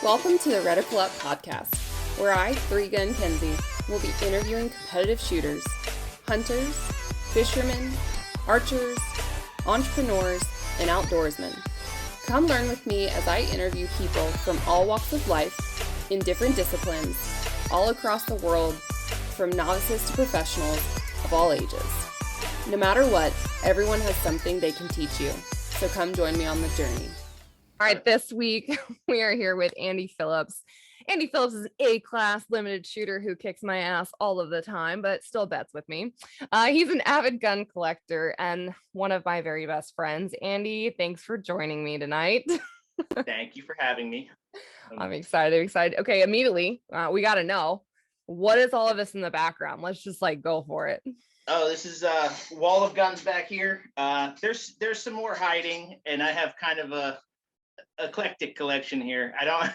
Welcome to the Reticle Up podcast, where I, 3-Gun Kenzie, will be interviewing competitive shooters, hunters, fishermen, archers, entrepreneurs, and outdoorsmen. Come learn with me as I interview people from all walks of life, in different disciplines, all across the world, from novices to professionals of all ages. No matter what, everyone has something they can teach you, so come join me on the journey. All right, this week we are here with Andy Phillips. Andy Phillips is an A-class limited shooter who kicks my ass all of the time, but still bets with me. He's an avid gun collector and one of my very best friends. Andy, thanks for joining me tonight. Thank you for having me. I'm excited. Okay, immediately, we got to know, what is all of this in the background? Let's just go for it. Oh, this is a wall of guns back here. There's some more hiding, and I have kind of a eclectic collection here. I don't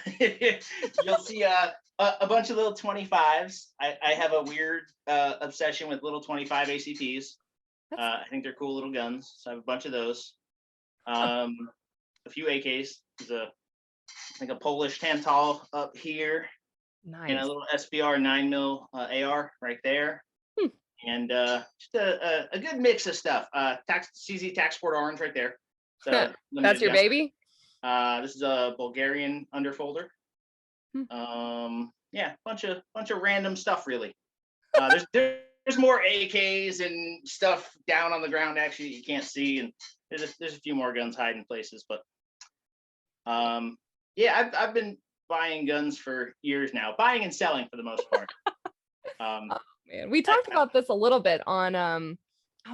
you'll see a bunch of little 25s. I have a weird obsession with little 25 ACPs. I think they're cool little guns, so I have a bunch of those. A few AKs. There's a Polish Tantal up here. Nice. And a little SBR 9mm AR right there. And just a good mix of stuff. CZ Tac Sport Orange right there. So that's your baby? This is a Bulgarian underfolder. Yeah, bunch of random stuff really. There's more AKs and stuff down on the ground actually you can't see, and there's a few more guns hiding places, but yeah, I've been buying guns for years now, buying and selling for the most part. Man, we talked about this a little bit on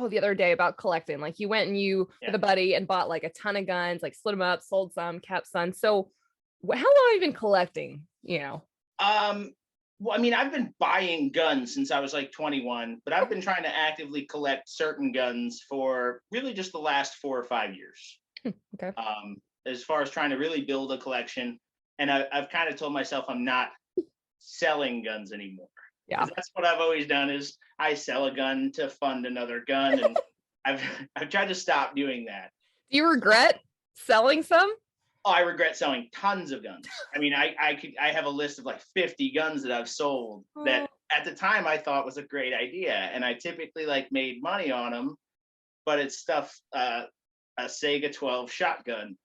the other day about collecting. Like, you went and with a buddy and bought like a ton of guns, like split them up, sold some, kept some. So how long have you been collecting, Well, I mean, I've been buying guns since I was like 21, but I've been trying to actively collect certain guns for really just the last 4 or 5 years. Okay. As far as trying to really build a collection, and I've kind of told myself I'm not selling guns anymore. Yeah, that's what I've always done, is I sell a gun to fund another gun, and I've tried to stop doing that. Do you regret selling some? Oh, I regret selling tons of guns. I mean, I have a list of like 50 guns that I've sold that at the time I thought was a great idea, and I typically made money on them, but it's stuff, a Sega 12 shotgun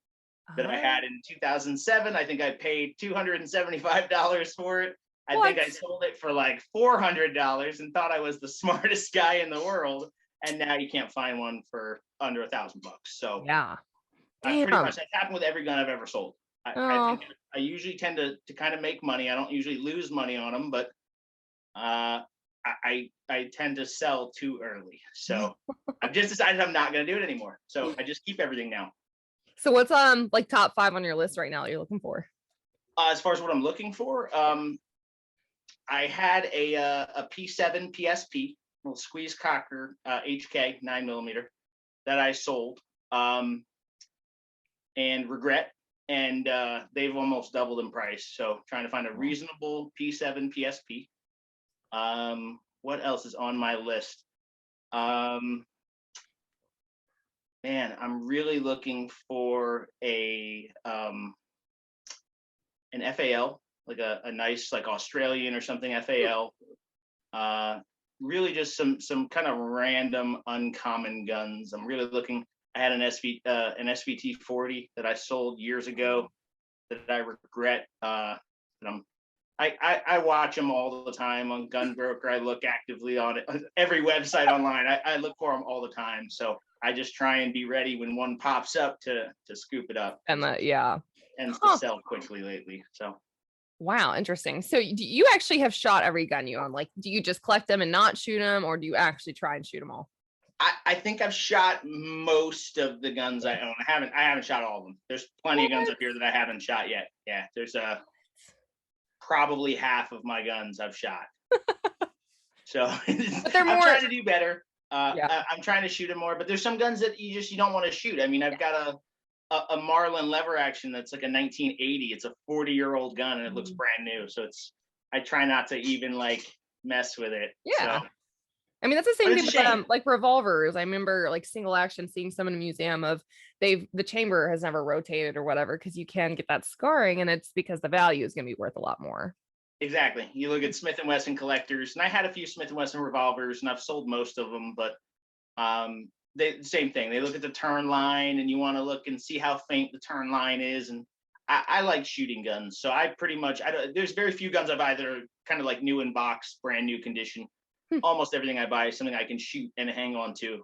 that I had in 2007. I think I paid $275 for it. I think I sold it for like $400 and thought I was the smartest guy in the world. And now you can't find one for under $1,000. So yeah, pretty much that's happened with every gun I've ever sold. I usually tend to kind of make money. I don't usually lose money on them, but I tend to sell too early. So I've just decided I'm not going to do it anymore. So I just keep everything now. So what's top 5 on your list right now that you're looking for? As far as what I'm looking for, I had a P7 PSP, little squeeze cocker HK 9mm that I sold and regret, and they've almost doubled in price. So trying to find a reasonable P7 PSP. What else is on my list? Man, I'm really looking for an FAL. Like a nice Australian or something FAL. Really just some kind of random uncommon guns. I'm really looking. I had an SVT 40 that I sold years ago that I regret. I watch them all the time on Gunbroker. I look actively on it, every website online. I look for them all the time. So I just try and be ready when one pops up to scoop it up. And tends to sell quickly lately. So. Wow, interesting. So do you actually have shot every gun you own? Like, do you just collect them and not shoot them, or do you actually try and shoot them all? I think I've shot most of the guns I own. I haven't shot all of them. There's plenty of guns up here that I haven't shot yet. Yeah, there's probably half of my guns I've shot. So but they're I'm trying to do better. I'm trying to shoot them more, but there's some guns that you don't want to shoot. I mean, I've got a Marlin lever action that's like a 1980. It's a 40-year-old gun and it looks brand new. So I try not to even mess with it. Yeah. So I mean, that's the But same it's thing a with shame. like revolvers. I remember like single action seeing some in a museum of the chamber has never rotated or whatever because you can get that scarring, and it's because the value is going to be worth a lot more. Exactly. You look at Smith and Wesson collectors, and I had a few Smith and Wesson revolvers, and I've sold most of them. But they same thing. They look at the turn line, and you want to look and see how faint the turn line is. And I like shooting guns, so I pretty much there's very few guns I buy that are kind of like new in box, brand new condition. Almost everything I buy is something I can shoot and hang on to.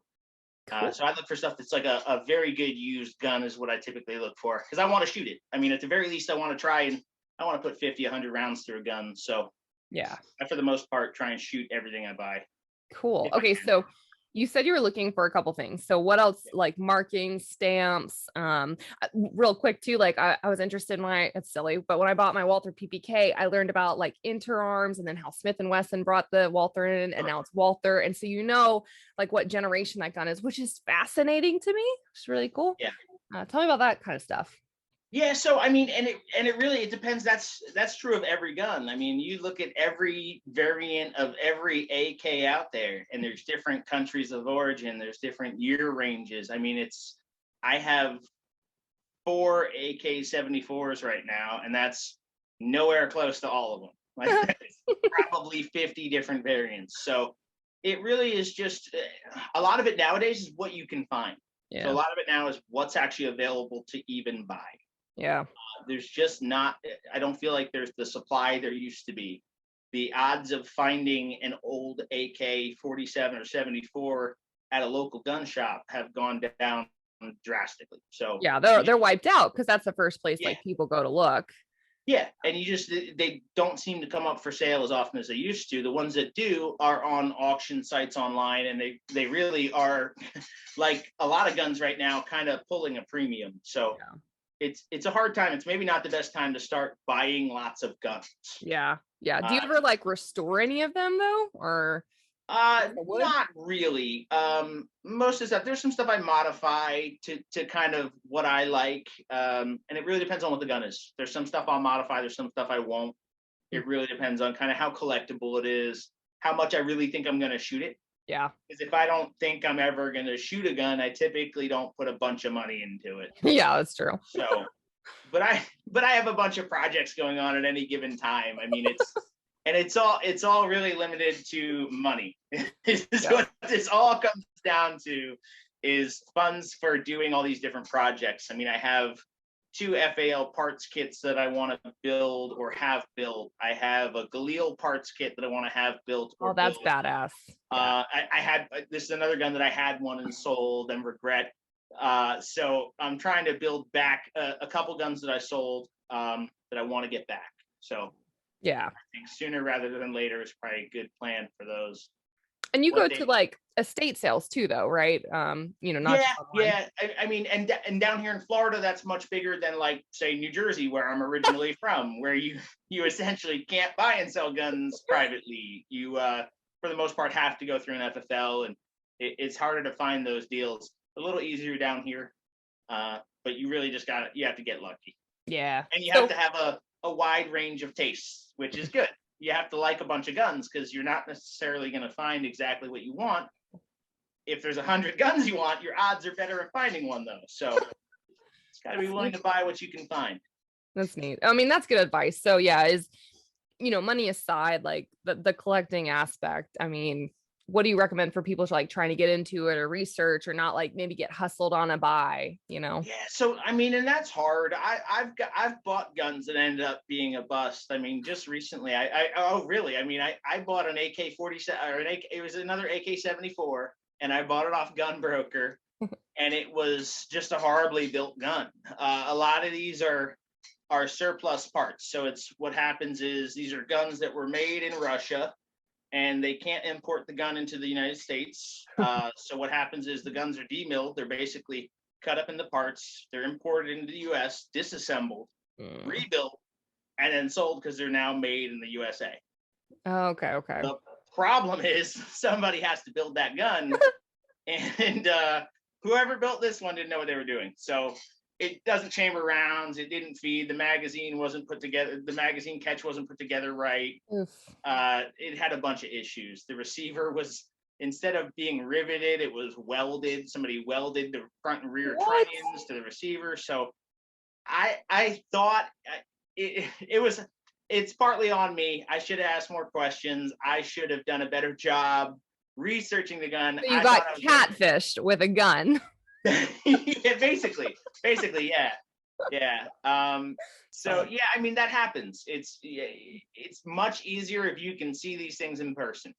Cool. So I look for stuff that's like a very good used gun is what I typically look for because I want to shoot it. I mean, at the very least, I want to try and I want to put 50, 100 rounds through a gun. So Yeah. I, for the most part, try and shoot everything I buy. Cool. If I Okay, can. so you said you were looking for a couple things. So what else, like markings, stamps, real quick too, like I was interested in it's silly, but when I bought my Walther PPK, I learned about like interarms and then how Smith and Wesson brought the Walther in and now it's Walther. And so like what generation that gun is, which is fascinating to me. It's really cool. Yeah. Tell me about that kind of stuff. Yeah, so I mean, and it really it depends. That's true of every gun. I mean, you look at every variant of every AK out there, and there's different countries of origin. There's different year ranges. I mean, I have 4 AK-74s right now, and that's nowhere close to all of them. Like probably 50 different variants. So it really is just a lot of it nowadays is what you can find. So a Yeah. lot of it now is what's actually available to even buy. Yeah. There's just not, I don't feel like there's the supply there used to be. The odds of finding an old AK 47 or 74 at a local gun shop have gone down drastically. So Yeah, they're wiped out because that's the first place yeah, like people go to look. yeah, and they don't seem to come up for sale as often as they used to. The ones that do are on auction sites online, and they really are like a lot of guns right now, kind of pulling a premium. So Yeah. it's a hard time. It's maybe not the best time to start buying lots of guns. Yeah. Yeah. Do you Uh, ever like restore any of them though? Or the wood? Not really. Most of the stuff, there's some stuff I modify to kind of what I like. And it really depends on what the gun is. There's some stuff I'll modify, there's some stuff I won't. It really depends on kind of how collectible it is, how much I really think I'm going to shoot it. Yeah. Because if I don't think I'm ever going to shoot a gun, I typically don't put a bunch of money into it. Yeah, that's true. So, but I have a bunch of projects going on at any given time. I mean, it's all really limited to money. What this all comes down to is funds for doing all these different projects. I mean, I have 2 FAL parts kits that I want to build or have built. I have a Galil parts kit that I want to have built or Oh, that's build. badass. Yeah. I had this is another gun that I had one and sold and regret. So I'm trying to build back a couple guns that I sold that I want to get back. So Yeah. I think sooner rather than later is probably a good plan for those. And you What go they to like estate sales too, though, right? Not just online. yeah. I mean, and down here in Florida, that's much bigger than like say New Jersey, where I'm originally from, where you essentially can't buy and sell guns privately. You for the most part have to go through an FFL, and it's harder to find those deals. A little easier down here, but you really just you have to get lucky. Yeah. And you have to have a wide range of tastes, which is good. You have to like a bunch of guns because you're not necessarily going to find exactly what you want. If there's 100 guns you want, your odds are better at finding one though. So it's got to be willing to buy what you can find. That's neat. I mean, that's good advice. So yeah, money aside, like the collecting aspect, I mean, what do you recommend for people like trying to get into it or research or not like maybe get hustled on a buy, Yeah, so I mean, and that's hard. I've bought guns that ended up being a bust. I mean, just recently, oh really? I mean, I bought an AK-47 or it was another AK-74, and I bought it off Gun Broker, and it was just a horribly built gun. A lot of these are surplus parts. So it's what happens is these are guns that were made in Russia, and they can't import the gun into the United States. So what happens is the guns are demilled. They're basically cut up into parts. They're imported into the U.S., disassembled, rebuilt, and then sold because they're now made in the USA. Oh, okay. The problem is somebody has to build that gun, and whoever built this one didn't know what they were doing. So it doesn't chamber rounds. It didn't feed. The magazine wasn't put together. The magazine catch wasn't put together right. Oof. It had a bunch of issues. The receiver was instead of being riveted, it was welded. Somebody welded the front and rear What? trunnions to the receiver. So I thought it's partly on me. I should have asked more questions. I should have done a better job researching the gun. So you got catfished with a gun. Yeah, basically, yeah. So yeah, I mean, that happens. It's much easier if you can see these things in person.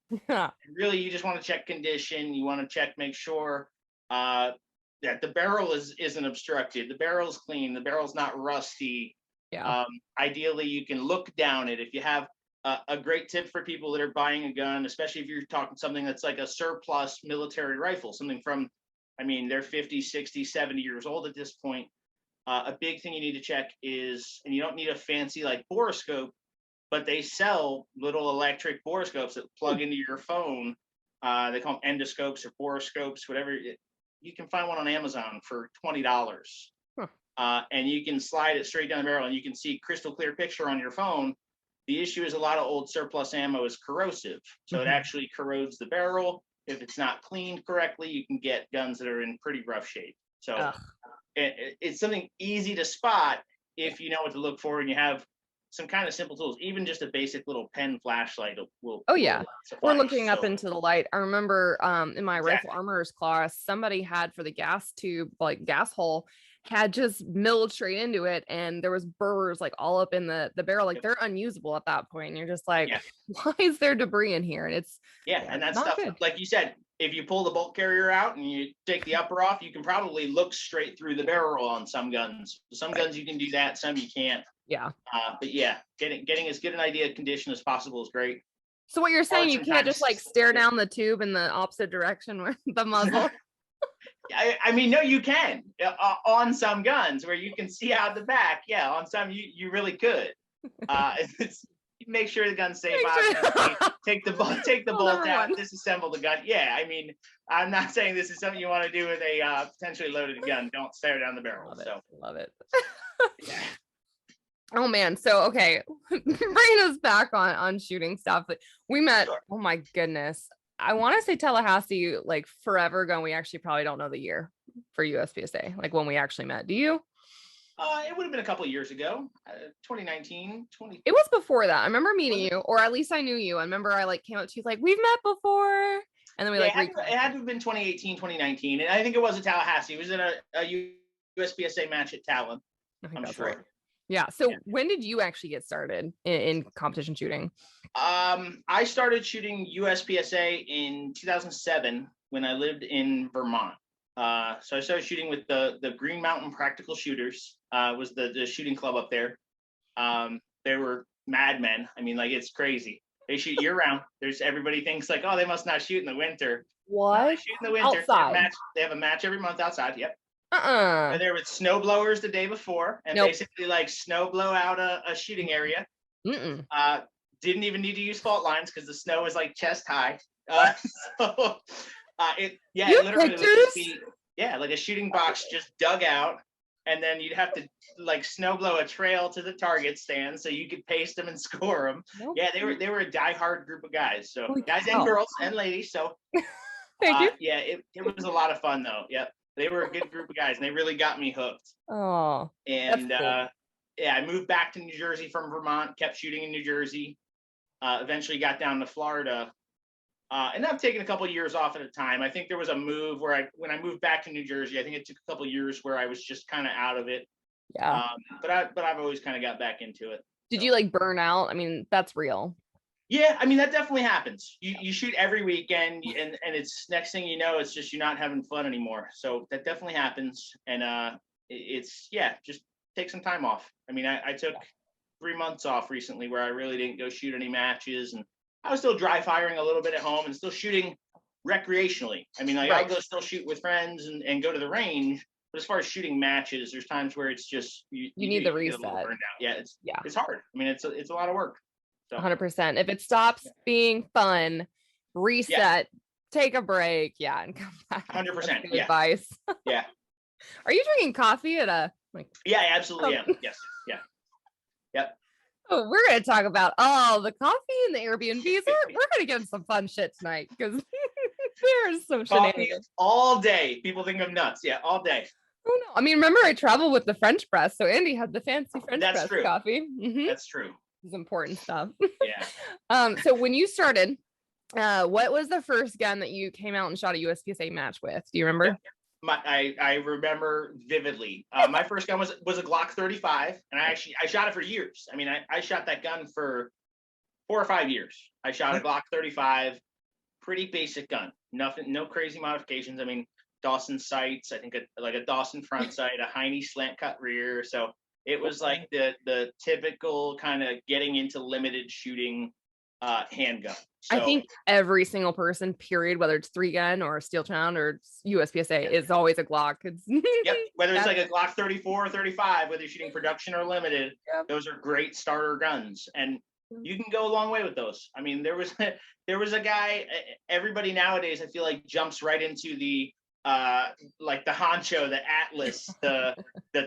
Really, you just want to check condition. You want to make sure that the barrel isn't obstructed, the barrel's clean, the barrel's not rusty. Yeah. Ideally, you can look down it. If you have a great tip for people that are buying a gun, especially if you're talking something that's like a surplus military rifle, something from, I mean, they're 50, 60, 70 years old at this point. A big thing you need to check is, and you don't need a fancy like borescope, but they sell little electric borescopes that plug into your phone. They call them endoscopes or borescopes, whatever. You can find one on Amazon for $20. And you can slide it straight down the barrel and you can see crystal clear picture on your phone. The issue is a lot of old surplus ammo is corrosive. So it actually corrodes the barrel. If it's not cleaned correctly, you can get guns that are in pretty rough shape. So it's something easy to spot if you know what to look for and you have some kind of simple tools. Even just a basic little pen flashlight will suffice. We're looking up So, into the light. I remember in my Exactly. rifle armorer's class, somebody had for the gas tube, like gas hole, had just milled straight into it, and there was burrs like all up in the barrel. Like they're unusable at that point. And you're just like, why is there debris in here? And it's and that not stuff, good. like you said, if you pull the bolt carrier out and you take the upper off, you can probably look straight through the barrel on some guns. Some guns you can do that, some you can't. Yeah. But yeah, getting as good an idea of condition as possible is great. So what you're saying, you can't just like stare down the tube in the opposite direction with the muzzle? I mean, no, you can on some guns where you can see out the back. Yeah, on some you really could. Make sure the gun's safe. Take the bolt out, disassemble the gun. Yeah, I mean, I'm not saying this is something you want to do with a potentially loaded gun. Don't stare down the barrel. Love it. Yeah. Oh man, so okay, bringing us back on shooting stuff. We met. Sure. Oh my goodness. I want to say Tallahassee, like forever ago. We actually probably don't know the year for USPSA, like when we actually met. Do you? It would have been a couple of years ago, 2019, 20. It was before that. I remember meeting you, or at least I knew you. I remember I like came up to you like, we've met before. And then we it had to have been 2018, 2019. And I think it was at Tallahassee. It was in a USPSA match at Talon. I'm sure. Right. Yeah. So when did you actually get started in competition shooting? I started shooting USPSA in 2007 when I lived in Vermont. So I started shooting with the Green Mountain Practical Shooters, was the shooting club up there. They were madmen. I mean, like, it's crazy. They shoot year round. Everybody thinks like, oh, they must not shoot in the winter. What? They shoot in the winter. Outside. They have a match every month outside. Yep. They're there with snow blowers the day before and basically like snow blow out a shooting area. Didn't even need to use fault lines because the snow was like chest high. It literally would just be like a shooting box just dug out, and then you'd have to like snow blow a trail to the target stand so you could paste them and score them. Yeah, they were a diehard group of guys. So guys and girls and ladies. So it was a lot of fun though. Yep. They were a good group of guys and they really got me hooked. Oh. And cool. I moved back to New Jersey from Vermont, kept shooting in New Jersey. Eventually got down to Florida. And I've taken a couple of years off at a time. I think there was a move where when I moved back to New Jersey, I think it took a couple of years where I was just kind of out of it. Yeah. But I've always kind of got back into it. Did you like burn out? I mean, that's real. Yeah, I mean, that definitely happens. You shoot every weekend and it's next thing you know, it's just you're not having fun anymore. So that definitely happens. And just take some time off. I mean, I took 3 months off recently where I really didn't go shoot any matches, and I was still dry firing a little bit at home and still shooting recreationally. I mean, I'll go still shoot with friends and go to the range. But as far as shooting matches, there's times where it's just you need the reset. Yeah, it's hard. I mean, it's a lot of work. So. 100%. If it stops being fun, reset, take a break, and come back. 100%. Yeah. Advice. Yeah. Are you drinking coffee at a like? Yeah, I absolutely am. Yes. Yeah. Yep. Oh, we're gonna talk about the coffee and the Airbnbs. We're gonna get into some fun shit tonight because There's some Coffee shenanigans. all day. People think I'm nuts. Yeah, all day. Oh no. I mean, remember I traveled with the French press, so Andy had the fancy French That's press true. coffee. That's true. It's important stuff. Yeah. So when you started, what was the first gun that you came out and shot a USPSA match with? Do you remember? I remember vividly. My first gun was a Glock 35, and I shot it for years. I mean, I shot that gun for 4 or 5 years. I shot a Glock 35, pretty basic gun, nothing, no crazy modifications. I mean, Dawson sights, I think like a Dawson front sight, a Heine slant cut rear. So it was like the typical kind of getting into limited shooting handgun. So, I think every single person, period, whether it's 3-gun or steel challenge or USPSA, is always a Glock. Yep, whether it's like a Glock 34 or 35, whether you're shooting production or limited, those are great starter guns, and you can go a long way with those. I mean, there was a guy. Everybody nowadays, I feel like, jumps right into the like the honcho, the Atlas, the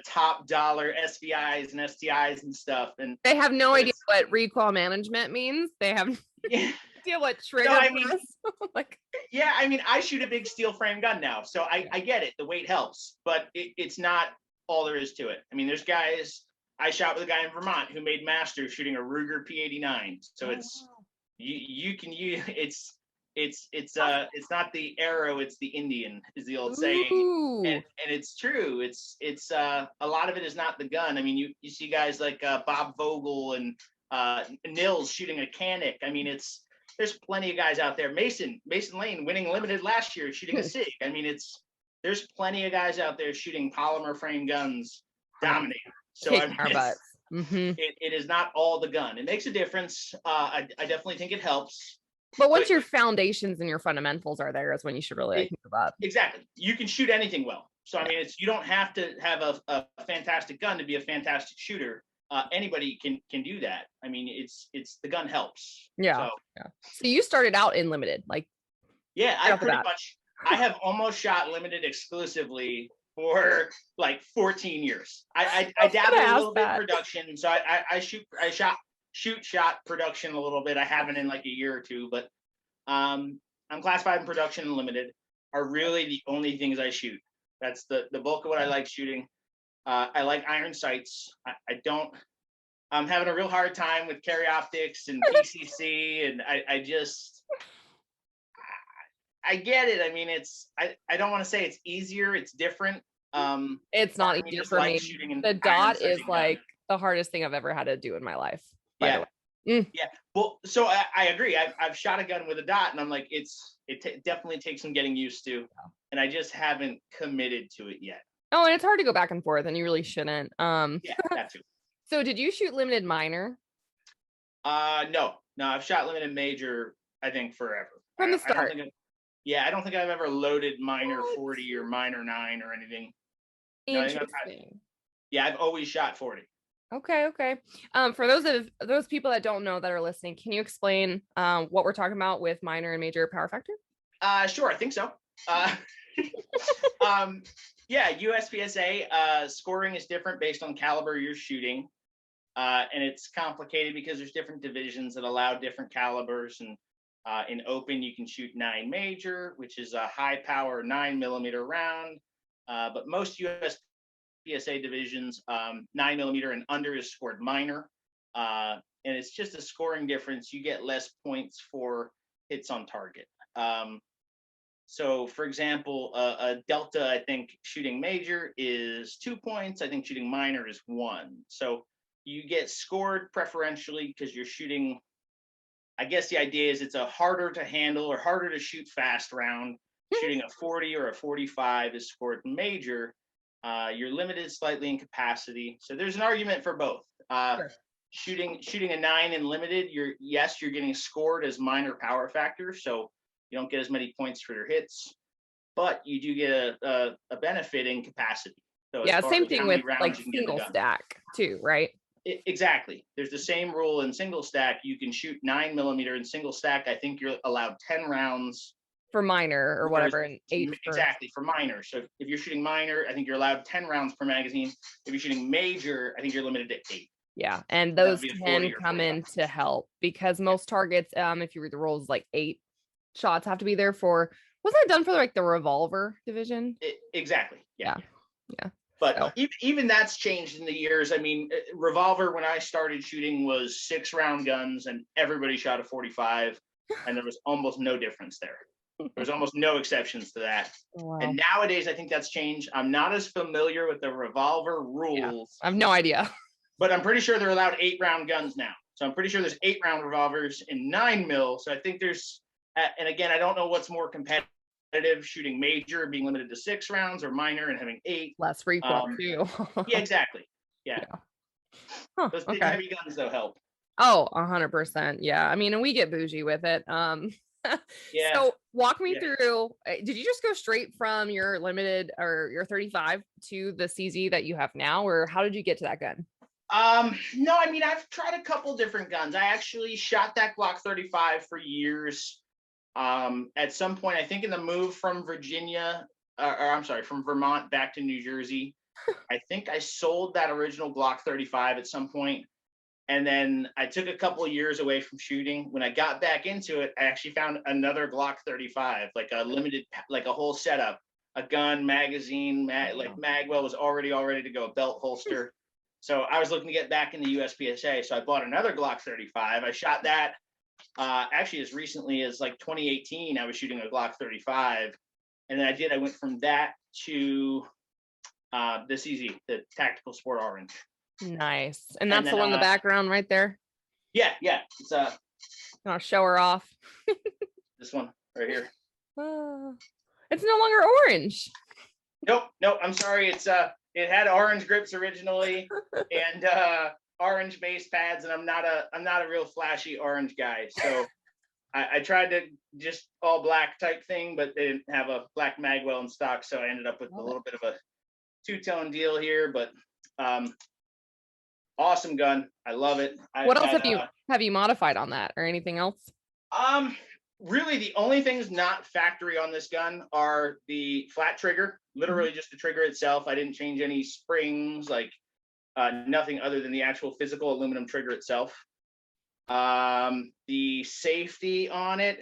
top dollar SVIs and STIs and stuff, and they have no idea what recoil management means. They have no idea what trigger. No, I mean, like, yeah, I mean, I shoot a big steel frame gun now, so I get it. The weight helps, but it's not all there is to it. I mean, there's guys. I shot with a guy in Vermont who made masters shooting a Ruger P89. So it's you can use it's not the arrow, it's the Indian, is the old saying, and it's true. It's a lot of it is not the gun. I mean, you see guys like Bob Vogel and Nils shooting a Canic. I mean, there's plenty of guys out there. Mason Lane winning limited last year shooting a SIG. I mean, there's plenty of guys out there shooting polymer frame guns, dominating. So I mean, it is not all the gun. It makes a difference. I definitely think it helps. But once your foundations and your fundamentals are there, is when you should really move up. Exactly. You can shoot anything well. So I mean, you don't have to have a fantastic gun to be a fantastic shooter. Anybody can do that. I mean, it's the gun helps. Yeah. So you started out in limited, like. Yeah, I have almost shot limited exclusively for like 14 years. I dabbled a little bit in production, so I shot production a little bit. I haven't in like a year or two, but I'm classified in production and limited are really the only things I shoot. That's the bulk of what I like shooting. I like iron sights. I'm having a real hard time with carry optics and PCC, and I get it. I mean, I don't want to say it's easier. It's different. It's not easier for me. The dot is like the hardest thing I've ever had to do in my life. Yeah. Yeah. Well, so I agree. I've shot a gun with a dot, and I'm like, it definitely takes some getting used to, and I just haven't committed to it yet. Oh, and it's hard to go back and forth, and you really shouldn't. Yeah, that too. So did you shoot limited minor? No, I've shot limited major, I think, forever. From the start. I don't think I've ever loaded minor 40 or minor 9 or anything. Interesting. I've always shot 40. Okay. For those people that don't know that are listening, can you explain what we're talking about with minor and major power factor? Sure, I think so. USPSA scoring is different based on caliber you're shooting, and it's complicated because there's different divisions that allow different calibers. And in open, you can shoot 9 major, which is a high power 9mm round, but most USPSA divisions, 9mm and under is scored minor, and it's just a scoring difference. You get less points for hits on target. So, for example, a delta, I think shooting major is 2 points. I think shooting minor is 1. So you get scored preferentially because you're shooting. I guess the idea is it's a harder to handle or harder to shoot fast round. Shooting a 40 or a 45 is scored major. You're limited slightly in capacity. So there's an argument for both. Sure. Shooting a 9 in limited, you're getting scored as minor power factor. So you don't get as many points for your hits, but you do get a benefit in capacity. So same thing with like single stack too, right? Exactly. There's the same rule in single stack. You can shoot 9mm in single stack. I think you're allowed 10 rounds for minor or whatever, and 8 exactly for minor. So if you're shooting minor, I think you're allowed 10 rounds per magazine. If you're shooting major, I think you're limited to 8. Yeah, and those 10 come in to help because most targets, if you read the rules, like 8 shots have to be there for Was that done for like the revolver division? Exactly. Yeah. Yeah. But So. even that's changed in the years. I mean, revolver when I started shooting was 6-round guns, and everybody shot a 45, and there was almost no difference there. There's almost no exceptions to that. Wow. And nowadays, I think that's changed. I'm not as familiar with the revolver rules. I have no idea. But I'm pretty sure they're allowed 8-round guns now. So I'm pretty sure there's 8-round revolvers in 9mm. So I think there's, and again, I don't know what's more competitive, shooting major, being limited to 6 rounds, or minor and having 8. Less recoil too. Yeah, exactly. Yeah. Huh, Those big heavy guns though help. Oh, 100%. Yeah. I mean, and we get bougie with it. Yeah. So walk me through, did you just go straight from your limited or your 35 to the CZ that you have now, or how did you get to that gun? No, I mean, I've tried a couple different guns. I actually shot that Glock 35 for years. At some point, I think in the move from Virginia, or I'm sorry, from Vermont back to New Jersey, I think I sold that original Glock 35 at some point. And then I took a couple of years away from shooting. When I got back into it, I actually found another Glock 35, like a limited, like a whole setup, a gun, magazine, like magwell was already all ready to go, belt holster. So I was looking to get back in the USPSA. So I bought another Glock 35. I shot that actually as recently as like 2018. I was shooting a Glock 35. And then I went from that to the CZ, the Tactical Sport Orange. Nice. And that's the one in the background right there? Yeah. It's I'll show her off. This one right here. It's no longer orange. Nope. I'm sorry. It's it had orange grips originally and orange base pads, and I'm not a real flashy orange guy. So I tried to just all black type thing, but they didn't have a black magwell in stock, so I ended up with a little bit of a two-tone deal here, but awesome gun. I love it. What else have you modified on that, or anything else? Really the only things not factory on this gun are the flat trigger, literally just the trigger itself. I didn't change any springs, like nothing other than the actual physical aluminum trigger itself. The safety on it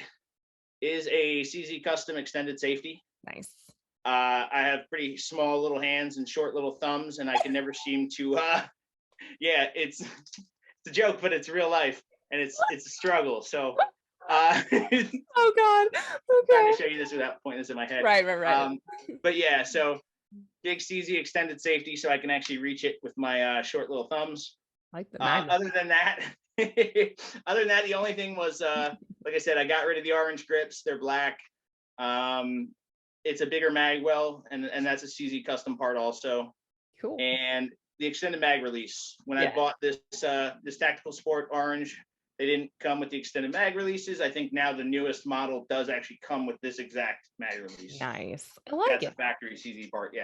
is a CZ custom extended safety. Nice. I have pretty small little hands and short little thumbs, and I can never seem to yeah, it's a joke, but it's real life, and it's a struggle. So oh God. Okay. Trying to show you this without pointing this in my head. Right. But yeah, so big CZ extended safety, so I can actually reach it with my short little thumbs. Like the other than that, the only thing was like I said, I got rid of the orange grips. They're black. It's a bigger magwell, and that's a CZ custom part also. Cool. And the extended mag release. When I bought this Tactical Sport Orange, they didn't come with the extended mag releases. I think now the newest model does actually come with this exact mag release. Nice. I like That's it. a factory CZ part.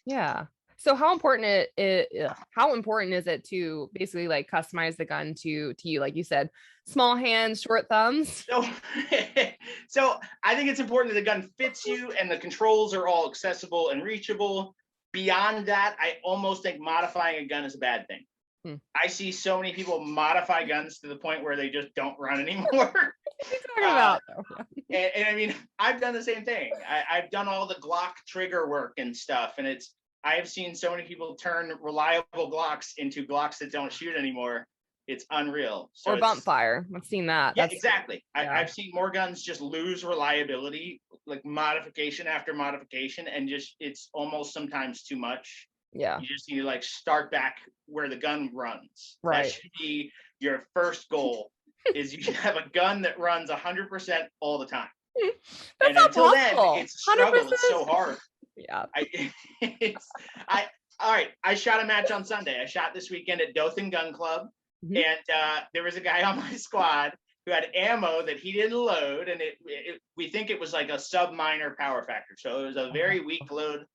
Yeah. So how important is it to basically like customize the gun to you? Like you said, small hands, short thumbs. So I think it's important that the gun fits you and the controls are all accessible and reachable. Beyond that, I almost think modifying a gun is a bad thing. I see so many people modify guns to the point where they just don't run anymore. What are you talking about? And I mean, I've done the same thing. I've done all the Glock trigger work and stuff, and I have seen so many people turn reliable Glocks into Glocks that don't shoot anymore. It's unreal. So or bump fire. I've seen that. Yeah, exactly. I've seen more guns just lose reliability, like modification after modification, and just it's almost sometimes too much. Yeah. You just need to like start back where the gun runs. Right. That should be your first goal. Is you should have a gun that runs 100% all the time. That's and not until possible. then, it's a struggle. 100%. It's so hard. Yeah. All right. I shot a match on Sunday. I shot this weekend at Dothan Gun Club, and there was a guy on my squad who had ammo that he didn't load, and we think it was like a sub-minor power factor, so it was a very weak load,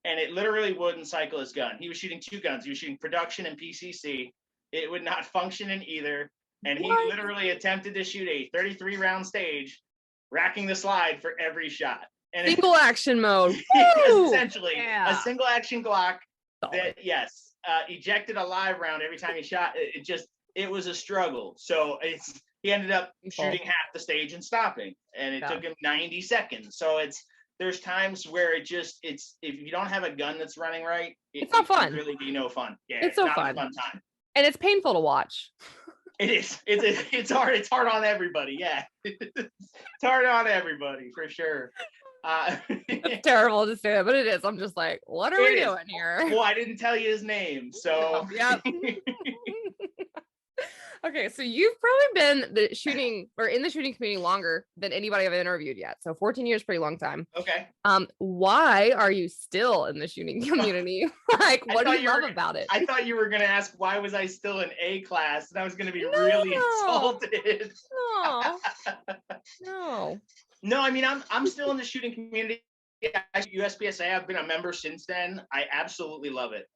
and it literally wouldn't cycle his gun. He was shooting two guns. He was shooting production and PCC. It would not function in either, and he literally attempted to shoot a 33-round stage, racking the slide for every shot. And single action mode. Essentially, a single action Glock that ejected a live round every time he shot. It was a struggle. So he ended up People. shooting half the stage and stopping, and it took him 90 seconds. So there's times where it's if you don't have a gun that's running right, it's not fun. It really be no fun. Yeah, it's so not fun. a fun time. And it's painful to watch. It is. It's hard. It's hard on everybody. Yeah, it's hard on everybody for sure. It's terrible to say that, but it is. I'm just like, what are we doing here? Well, I didn't tell you his name, so yep. Okay, so you've probably been in the shooting community longer than anybody I've interviewed yet. So 14 years, pretty long time. Okay. Why are you still in the shooting community? Like, what do you love about it? I thought you were gonna ask why was I still in A class, and I was gonna be really insulted. No. No, I mean I'm still in the shooting community. USPSA, I've been a member since then. I absolutely love it.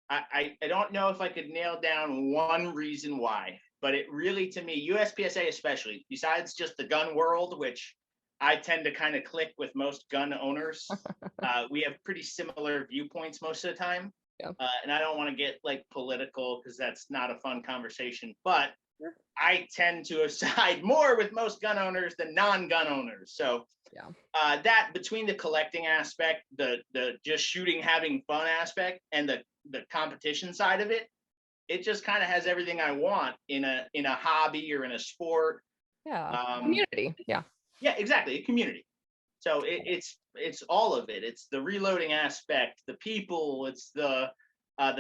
I don't know if I could nail down one reason why, but it really, to me, USPSA especially, besides just the gun world, which I tend to kind of click with most gun owners, we have pretty similar viewpoints most of the time. Yeah. And I don't want to get like political because that's not a fun conversation, but I tend to side more with most gun owners than non-gun owners. So that between the collecting aspect, the just shooting, having fun aspect, and the competition side of it, it just kind of has everything I want in a hobby or in a sport. Yeah. Community. Yeah. Yeah, exactly. A community. So it's all of it. It's the reloading aspect, the people, it's the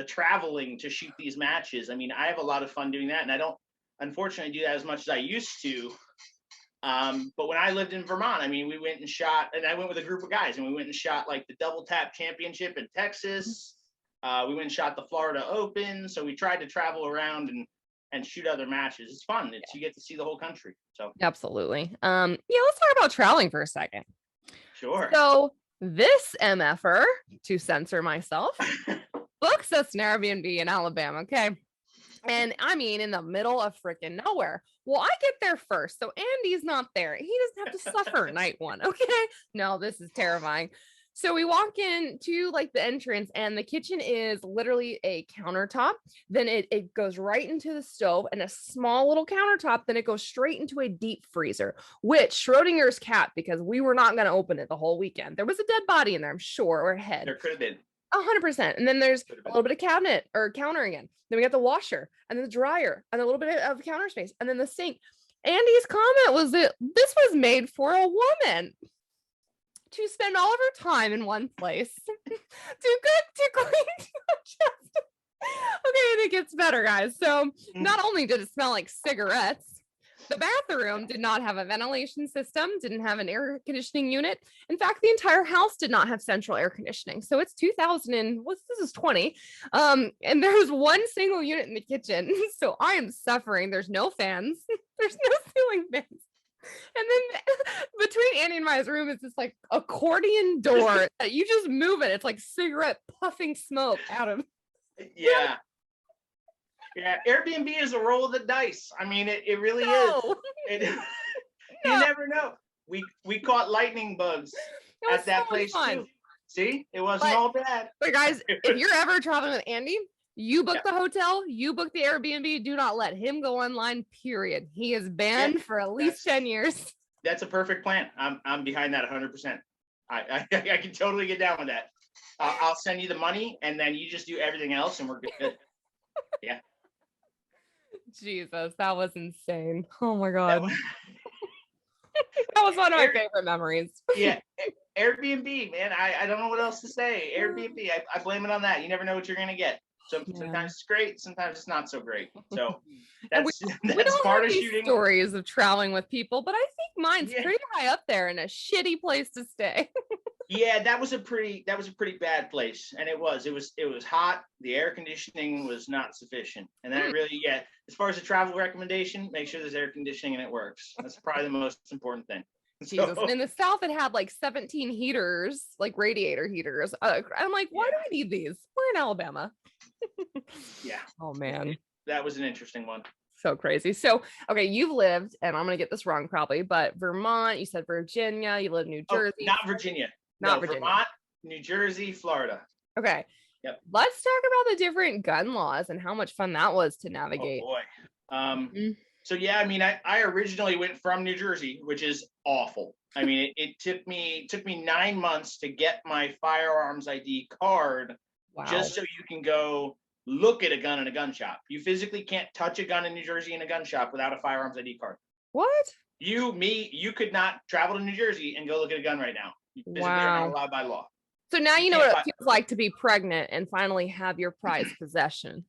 traveling to shoot these matches. I mean, I have a lot of fun doing that, and I don't unfortunately do that as much as I used to. But when I lived in Vermont, I mean, we went and shot, and I went with a group of guys, and we went and shot like the Double Tap Championship in Texas. We went and shot the Florida Open. So we tried to travel around and shoot other matches. It's fun. You get to see the whole country. So absolutely. Let's talk about traveling for a second. Sure. So this MFer, to censor myself, books us an Airbnb in Alabama. Okay. And I mean, in the middle of freaking nowhere. Well, I get there first. So Andy's not there. He doesn't have to suffer night one. Okay. No, this is terrifying. So we walk into like the entrance, and the kitchen is literally a countertop. Then it goes right into the stove and a small little countertop. Then it goes straight into a deep freezer, which Schrodinger's cat, because we were not going to open it the whole weekend. There was a dead body in there, I'm sure, or a head. There could have been. 100%. And then there's a little bit of cabinet or counter again. Then we got the washer and then the dryer and a little bit of counter space and then the sink. Andy's comment was that this was made for a woman to spend all of her time in one place, to cook, to clean, okay, it gets better, guys. So not only did it smell like cigarettes, the bathroom did not have a ventilation system, didn't have an air conditioning unit. In fact, the entire house did not have central air conditioning. So it's 2020. And there's one single unit in the kitchen. So I am suffering. There's no fans. There's no ceiling fans. And then between Andy and my room is this like accordion door that you just move it. It's like cigarette puffing smoke out of. Yeah. Yeah, Airbnb is a roll of the dice. I mean, it really is. You never know. We caught lightning bugs at that place too. See, it wasn't all bad. But guys, if you're ever traveling with Andy, you book the hotel, you book the Airbnb. Do not let him go online. Period. He is banned for at least 10 years. That's a perfect plan. I'm behind that 100%. I can totally get down with that. I'll send you the money, and then you just do everything else, and we're good. Yeah. Jesus, that was insane. Oh my God. That was one of my favorite memories. Yeah. Airbnb, man. I don't know what else to say. Airbnb, I blame it on that. You never know what you're going to get. Sometimes it's great, sometimes it's not so great. So that's part of shooting. Stories of traveling with people, but I think mine's pretty high up there in a shitty place to stay. Yeah, that was a pretty bad place, and it was hot. The air conditioning was not sufficient, and that really, as far as a travel recommendation, make sure there's air conditioning and it works. That's probably the most important thing. Jesus. And in the South, it had like 17 heaters, like radiator heaters. I'm like, why do we need these? We're in Alabama. Yeah. Oh man, that was an interesting one. So crazy. So okay, you've lived, and I'm gonna get this wrong probably, but Vermont. You said Virginia. You live in New Jersey. Not Virginia. Not Virginia. Vermont, New Jersey, Florida. Okay. Yep. Let's talk about the different gun laws and how much fun that was to navigate. Oh boy. So yeah, I mean, I originally went from New Jersey, which is awful. I mean, it took me 9 months to get my firearms ID card, Wow. just so you can go look at a gun in a gun shop. You physically can't touch a gun in New Jersey in a gun shop without a firearms ID card. What? You could not travel to New Jersey and go look at a gun right now. You physically are not allowed by law. So now you know can't what it feels like to be pregnant and finally have your prized possession.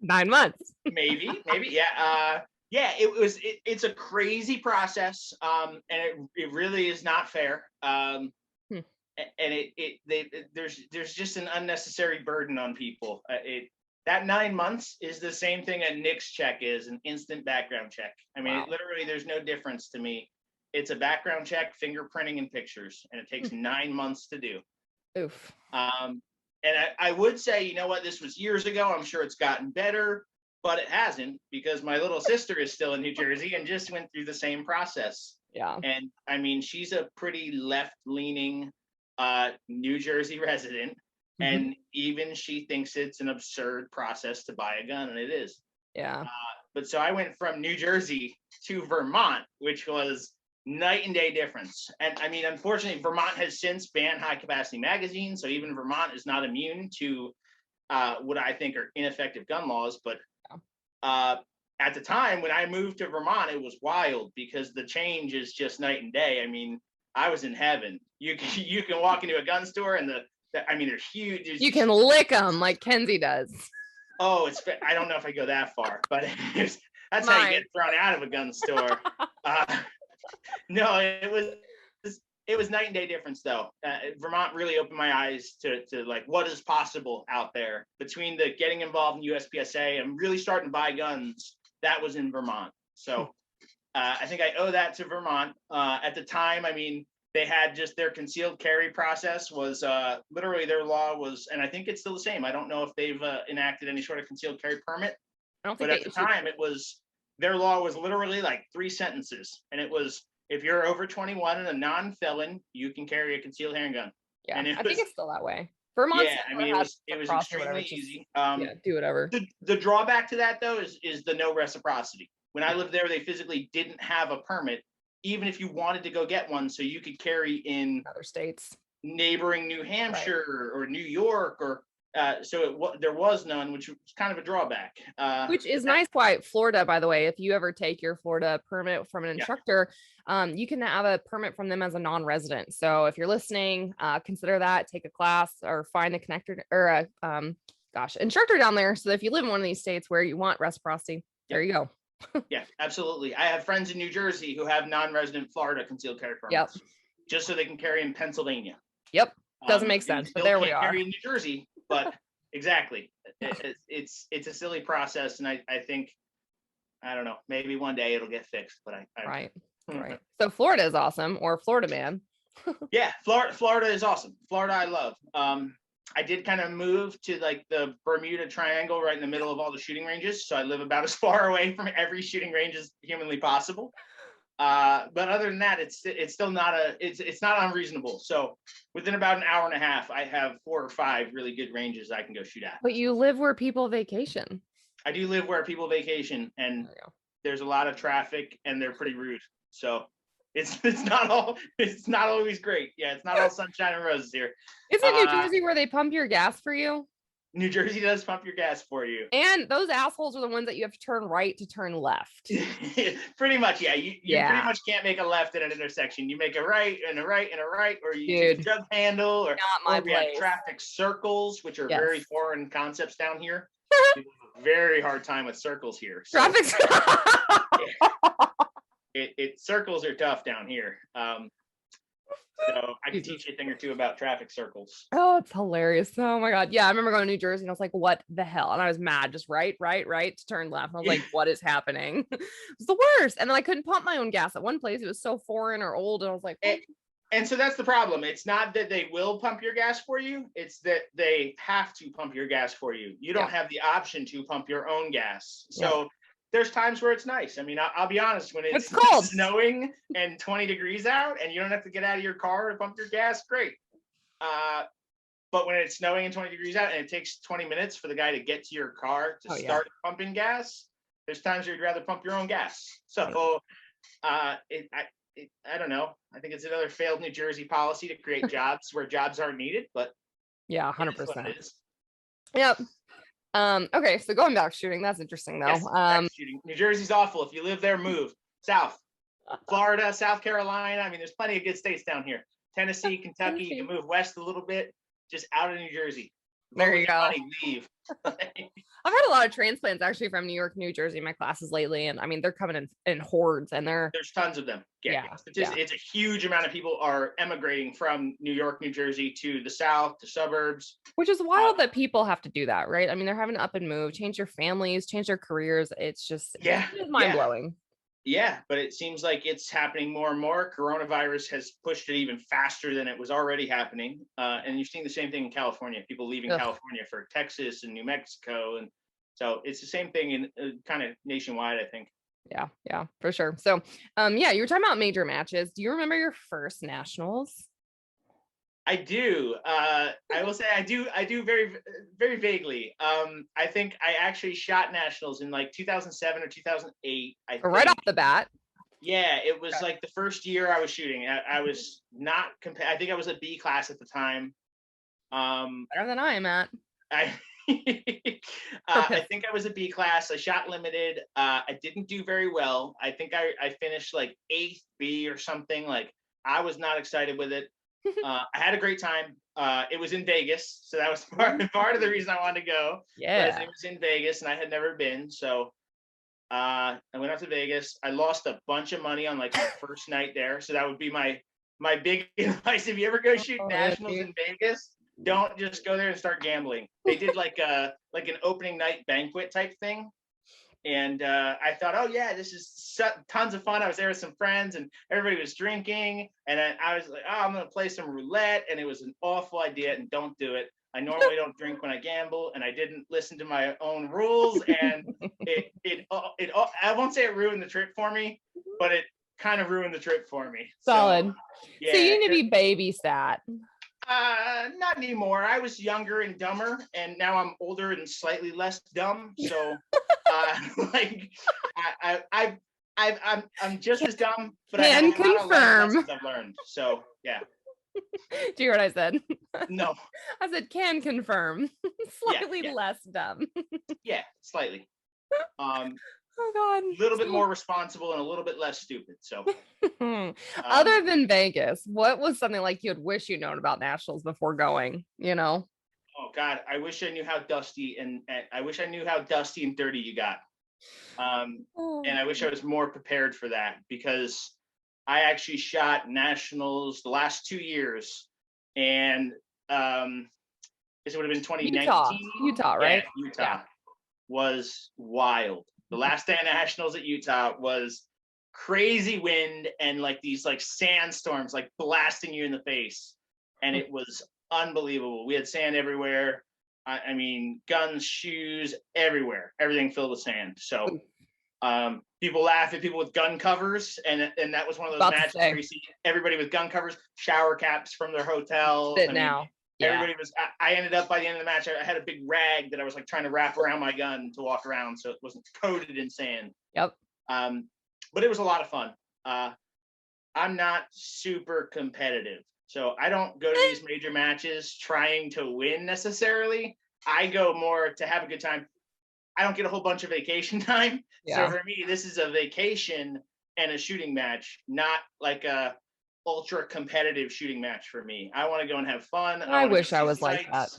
9 months. maybe, yeah. Yeah, it's a crazy process, and it really is not fair. And there's just an unnecessary burden on people. That 9 months is the same thing a NICS check is, an instant background check. I mean, literally, there's no difference to me. It's a background check, fingerprinting, and pictures, and it takes 9 months to do. Oof. And I would say, you know what, this was years ago. I'm sure it's gotten better, but it hasn't, because my little sister is still in New Jersey and just went through the same process. Yeah. And I mean, she's a pretty left-leaning New Jersey resident. And even she thinks it's an absurd process to buy a gun, and it is. Yeah. But so I went from New Jersey to Vermont, which was night and day difference. And I mean, unfortunately, Vermont has since banned high capacity magazines, so even Vermont is not immune to what I think are ineffective gun laws. But at the time when I moved to Vermont, it was wild, because the change is just night and day. I mean, I was in heaven. You can walk into a gun store and I mean, they're huge. You can lick them like Kenzie does. Oh, I don't know if I go that far, but that's how you get thrown out of a gun store. No, it was night and day difference, though. Vermont really opened my eyes to like what is possible out there. Between the getting involved in USPSA and really starting to buy guns, that was in Vermont. So I think I owe that to Vermont. At the time, I mean, they had just their concealed carry process was literally their law was, and I think it's still the same. I don't know if they've enacted any sort of concealed carry permit, but at the time it was, their law was literally like 3 sentences. And it was, if you're over 21 and a non-felon, you can carry a concealed handgun. Yeah, and I think it's still that way. Vermont. Yeah, I mean, it was extremely easy. Yeah, do whatever. The drawback to that, though, is the no reciprocity. When I lived there, they physically didn't have a permit, even if you wanted to go get one, so you could carry in other states, neighboring New Hampshire or New York, or so there was none, which was kind of a drawback. Which is nice. Why Florida, by the way, if you ever take your Florida permit from an instructor, you can have a permit from them as a non-resident. So if you're listening, consider that, take a class or find a connector or a instructor down there. So that if you live in one of these states where you want reciprocity, there you go. Yeah, absolutely. I have friends in New Jersey who have non-resident Florida concealed carry permits, just so they can carry in Pennsylvania. Yep, doesn't make sense, but there we are. Carry in New Jersey, but exactly, it's a silly process, and I think, I don't know, maybe one day it'll get fixed, but right. So Florida is awesome, or Florida man. Yeah, Florida is awesome. Florida, I love. I did kind of move to like the Bermuda Triangle right in the middle of all the shooting ranges. So I live about as far away from every shooting range as humanly possible. But other than that, it's still not it's not unreasonable. So within about an hour and a half, I have 4 or 5 really good ranges I can go shoot at. But you live where people vacation. I do live where people vacation, and there's a lot of traffic, and they're pretty rude. So it's not always great. Yeah, it's not all sunshine and roses here. Isn't New Jersey where they pump your gas for you? New Jersey does pump your gas for you. And those assholes are the ones that you have to turn right to turn left. Pretty much, yeah. You pretty much can't make a left at an intersection. You make a right and a right and a right, or you use a jug handle, or we have traffic circles, which are very foreign concepts down here. People have a very hard time with circles here. So, traffic circles are tough down here. So I can teach you a thing or two about traffic circles. Oh, it's hilarious. Oh my God. Yeah. I remember going to New Jersey and I was like, what the hell? And I was mad, just right to turn left. And I was like, what is happening? It's the worst. And then I couldn't pump my own gas at one place. It was so foreign or old. And I was like, and so that's the problem. It's not that they will pump your gas for you. It's that they have to pump your gas for you. You don't have the option to pump your own gas. So there's times where it's nice. I mean, I'll be honest, when it's cold, snowing and 20 degrees out and you don't have to get out of your car to pump your gas, great. But when it's snowing and 20 degrees out and it takes 20 minutes for the guy to get to your car to start pumping gas, There's times where you'd rather pump your own gas. So I don't know. I think it's another failed New Jersey policy to create jobs where jobs aren't needed, but Yeah, it is what 100%. it is. Yep. Okay, so going back to shooting, that's interesting though. Yes, back to shooting. New Jersey's awful. If you live there, move south. Florida, South Carolina. I mean, there's plenty of good states down here. Tennessee, Kentucky. You can move west a little bit, just out of New Jersey. There you go. Money, leave. I've had a lot of transplants actually from New York, New Jersey in my classes lately, and I mean they're coming in hordes, and there's tons of them. It's a huge amount of people are emigrating from New York, New Jersey to the south, to suburbs. Which is wild that people have to do that, right? I mean, they're having to up and move, change their families, change their careers. It's just it's mind blowing. Yeah, but it seems like it's happening more and more. Coronavirus has pushed it even faster than it was already happening. And you're seeing the same thing in California, people leaving California for Texas and New Mexico. And so it's the same thing in kind of nationwide, I think. Yeah, for sure. So, you were talking about major matches. Do you remember your first nationals? I do. I will say I do very, very vaguely. I think I actually shot nationals in like 2007 or 2008. Right off the bat. Yeah, it was like the first year I was shooting. I was not I think I was a B class at the time. Better than I am at. I think I was a B class. I shot limited. I didn't do very well. I think I finished like 8th B or something. Like I was not excited with it. I had a great time. It was in Vegas, so that was part of the reason I wanted to go. Yeah, it was in Vegas, and I had never been. So I went out to Vegas. I lost a bunch of money on like my first night there. So that would be my big advice. If you ever go shoot nationals in Vegas, don't just go there and start gambling. They did like an opening night banquet type thing. And I thought, oh yeah, this is tons of fun. I was there with some friends and everybody was drinking. And I was like, oh, I'm going to play some roulette. And it was an awful idea, and don't do it. I normally don't drink when I gamble, and I didn't listen to my own rules. And it I won't say it ruined the trip for me, but it kind of ruined the trip for me. Solid. So, yeah, so you need to be babysat. Not anymore. I was younger and dumber, and now I'm older and slightly less dumb. So, I'm just as dumb, but I have a lot of lessons I've learned. So, yeah. Do you hear what I said? No. I said can confirm. Slightly less dumb. Yeah, slightly. Oh God. A little bit more responsible and a little bit less stupid. So other than Vegas, what was something like you'd wish you'd known about nationals before going, you know? Oh God, I wish I knew how dusty and dirty you got. And I wish I was more prepared for that, because I actually shot nationals the last 2 years, and this would have been 2019. Utah, right? Yeah, Utah was wild. The last day of nationals at Utah was crazy wind and like these like sandstorms like blasting you in the face, and it was unbelievable. We had sand everywhere. I mean, guns, shoes, everywhere, everything filled with sand. So people laugh at people with gun covers, and that was one of those matches where you see everybody with gun covers, shower caps from their hotels. Everybody was. I ended up by the end of the match, I had a big rag that I was like trying to wrap around my gun to walk around, so it wasn't coated in sand. Yep. But it was a lot of fun. I'm not super competitive, so I don't go to these major matches trying to win necessarily. I go more to have a good time. I don't get a whole bunch of vacation time. Yeah. So for me, this is a vacation and a shooting match, not like a ultra competitive shooting match for me. I want to go and have fun. I wish I was like that.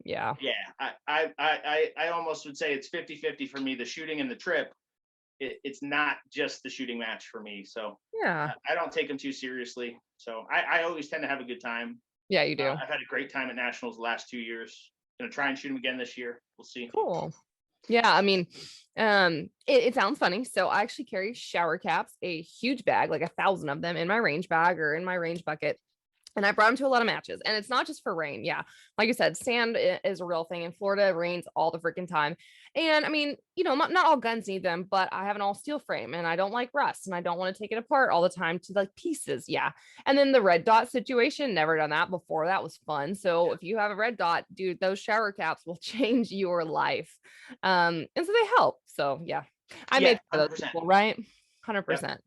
Yeah. Yeah. I almost would say it's 50-50 for me, the shooting and the trip. It's not just the shooting match for me. So yeah, I don't take them too seriously. So I always tend to have a good time. Yeah, you do. I've had a great time at nationals the last 2 years. Gonna try and shoot them again this year. We'll see. Cool. Yeah, I mean, it sounds funny. So I actually carry shower caps, a huge bag, like 1,000 of them in my range bag or in my range bucket. And I brought them to a lot of matches, and it's not just for rain. Yeah. Like I said, sand is a real thing in Florida. It rains all the freaking time. And I mean, you know, not all guns need them, but I have an all steel frame and I don't like rust and I don't want to take it apart all the time to like pieces. Yeah. And then the red dot situation, never done that before. That was fun. So if you have a red dot, dude, those shower caps will change your life. And so they help. So yeah, I Yeah, made fun of those 100%. people, right? Yep. 100%.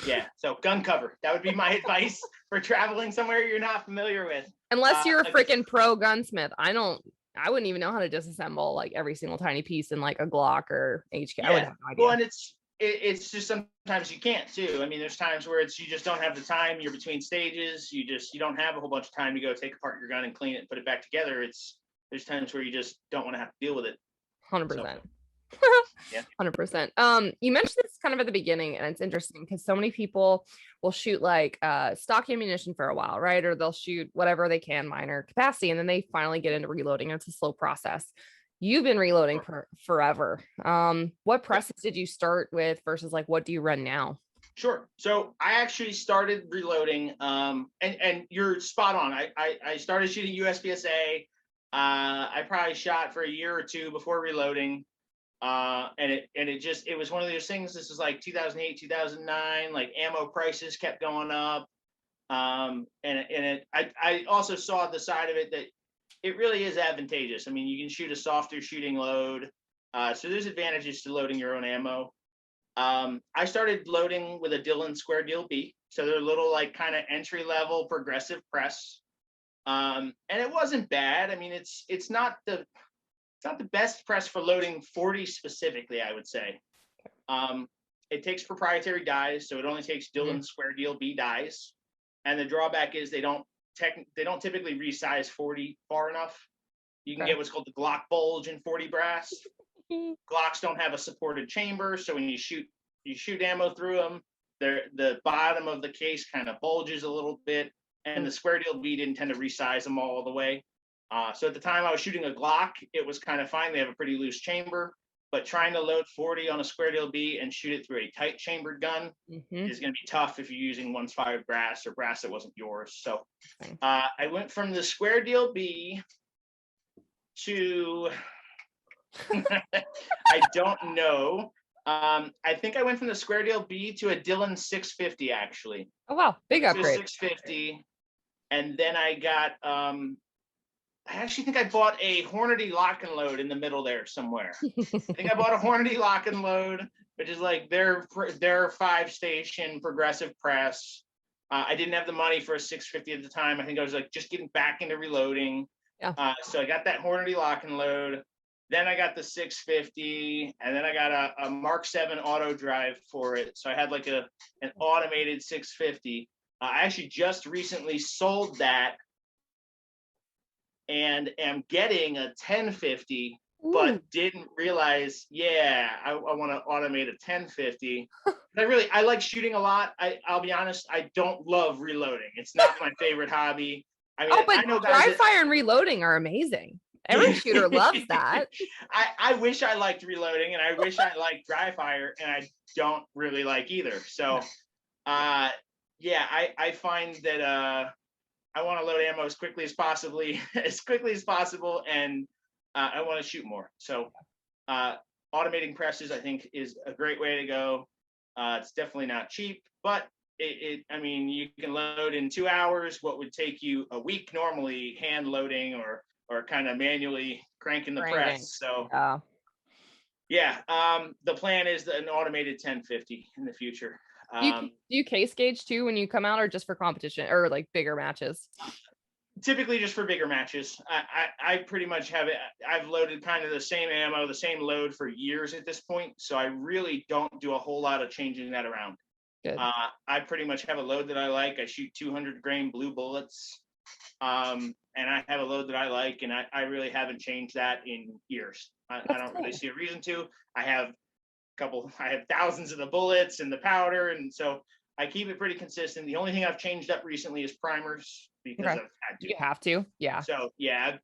Yeah. So gun cover. That would be my advice for traveling somewhere you're not familiar with. Unless you're a Like, freaking pro gunsmith. I wouldn't even know how to disassemble like every single tiny piece in like a Glock or HK. I would yeah. have no Well, idea. and it's just sometimes you can't too. I mean, there's times where you just don't have the time. You're between stages. You don't have a whole bunch of time to go take apart your gun and clean it and put it back together. There's times where you just don't want to have to deal with it. 100%. Yeah. 100%. You mentioned this kind of at the beginning, and it's interesting because so many people will shoot like stock ammunition for a while, right? Or they'll shoot whatever they can, minor capacity, and then they finally get into reloading. It's a slow process. You've been reloading forever. What presses did you start with versus like what do you run now? Sure. So I actually started reloading, and you're spot on. I started shooting USPSA. I probably shot for a year or two before reloading. And it was one of those things. This is like 2008, 2009, like ammo prices kept going up. I also saw the side of it that it really is advantageous. I mean, you can shoot a softer shooting load. So there's advantages to loading your own ammo. I started loading with a Dillon Square Deal B. So they're a little like kind of entry level progressive press. And it wasn't bad. I mean, it's not the best press for loading 40 specifically, I would say. It takes proprietary dies, so it only takes Dillon Square Deal B dies. And the drawback is they don't typically resize 40 far enough. You can get what's called the Glock bulge in 40 brass. Glocks don't have a supported chamber, so when you shoot ammo through them, the bottom of the case kind of bulges a little bit, and the Square Deal B didn't tend to resize them all the way. So at the time I was shooting a Glock, it was kind of fine. They have a pretty loose chamber, but trying to load 40 on a Square Deal B and shoot it through a tight chambered gun is going to be tough if you're using 1.5 brass or brass that wasn't yours. So I went from the Square Deal B to, I don't know. I think I went from the Square Deal B to a Dillon 650 actually. Oh wow, big upgrade. 650, and then I got I actually think I bought a Hornady lock and load in the middle there somewhere. I think I bought a Hornady lock and load, which is like their 5-station progressive press. I didn't have the money for a 650 at the time. I think I was like just getting back into reloading. Yeah. So I got that Hornady lock and load. Then I got the 650, and then I got a Mark 7 auto drive for it. So I had like an automated 650. I actually just recently sold that and am getting a 1050, but didn't realize, I want to automate a 1050. I like shooting a lot. I'll be honest, I don't love reloading. It's not my favorite hobby. I mean, but I know guys dry fire and reloading are amazing. Every shooter loves that. I wish I liked reloading, and I wish I liked dry fire, and I don't really like either. So, I find that I want to load ammo as quickly as possible, and I want to shoot more. So, automating presses, I think, is a great way to go. It's definitely not cheap, but I mean, you can load in 2 hours what would take you a week normally, hand loading or kind of manually cranking the press. So, the plan is an automated 1050 in the future. Do you case gauge too when you come out, or just for competition or like bigger matches? Typically just for bigger matches. I pretty much have it. I've loaded kind of the same ammo, the same load for years at this point. So I really don't do a whole lot of changing that around. Good. I pretty much have a load that I like. I shoot 200 grain blue bullets. And I have a load that I like, and I really haven't changed that in years. I don't really see a reason to. I have thousands of the bullets and the powder, and so I keep it pretty consistent. The only thing I've changed up recently is primers because I've had to. You have to, yeah. So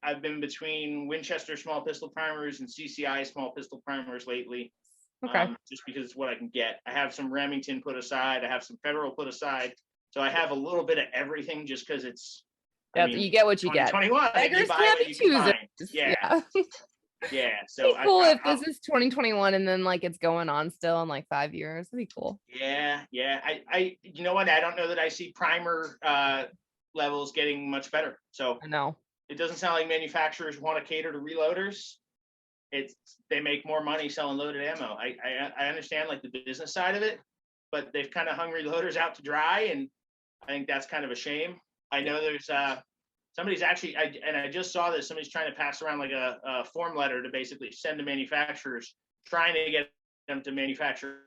I've been between Winchester small pistol primers and CCI small pistol primers lately. Okay. Just because it's what I can get. I have some Remington put aside. I have some Federal put aside. So I have a little bit of everything just because it's. You get what you get. 2021. Beggars can't be choosers. Yeah. Yeah. So it'd be cool if this is 2021 and then like it's going on still in like 5 years. That'd be cool. Yeah. I you know what? I don't know that I see primer levels getting much better. So I know it doesn't sound like manufacturers want to cater to reloaders. they make more money selling loaded ammo. I understand like the business side of it, but they've kind of hung reloaders out to dry, and I think that's kind of a shame. I know there's somebody's actually, I just saw this, somebody's trying to pass around like a form letter to basically send to manufacturers, trying to get them to manufacture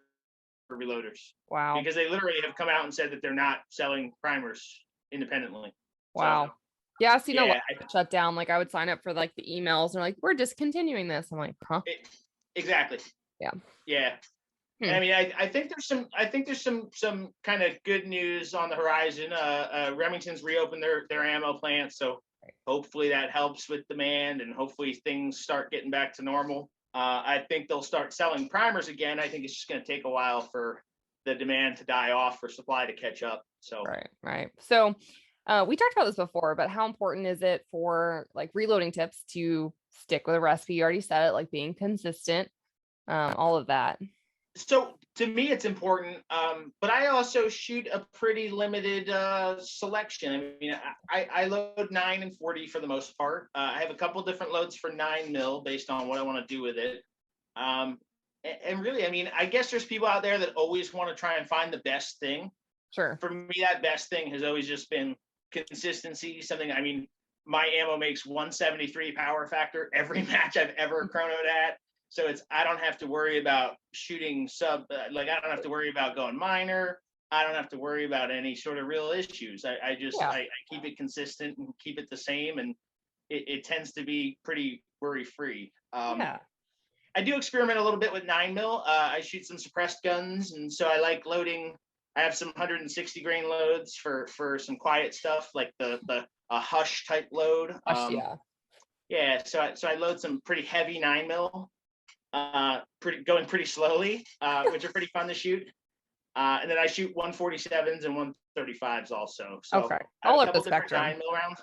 reloaders. Wow. Because they literally have come out and said that they're not selling primers independently. Wow. So, yeah, I've seen a yeah, lot shut down. Like I would sign up for like the emails and they're like, we're discontinuing this. I'm like, huh? Exactly. Yeah. Yeah. And I mean, I think there's some kind of good news on the horizon. Remington's reopened their ammo plant, so hopefully that helps with demand, and hopefully things start getting back to normal. I think they'll start selling primers again. I think it's just going to take a while for the demand to die off, for supply to catch up. So right. So we talked about this before, but how important is it for like reloading tips to stick with a recipe? You already said it, like being consistent, all of that. So to me, it's important, but I also shoot a pretty limited selection. I mean, I load 9 and 40 for the most part. I have a couple different loads for 9mm based on what I want to do with it. And really, I mean, I guess there's people out there that always want to try and find the best thing. Sure. For me, that best thing has always just been consistency. Something, I mean, my ammo makes 173 power factor every match I've ever chronoed at. So I don't have to worry about shooting I don't have to worry about going minor. I don't have to worry about any sort of real issues. I keep it consistent and keep it the same, and it tends to be pretty worry free. I do experiment a little bit with 9mm. I shoot some suppressed guns, and so I like loading. I have some 160 grain loads for some quiet stuff, like a hush type load. Yeah. So I load some pretty heavy 9mm. Going pretty slowly, which are pretty fun to shoot. And then I shoot 147s and 135s also. So okay, all of the spectrum. 9mm rounds.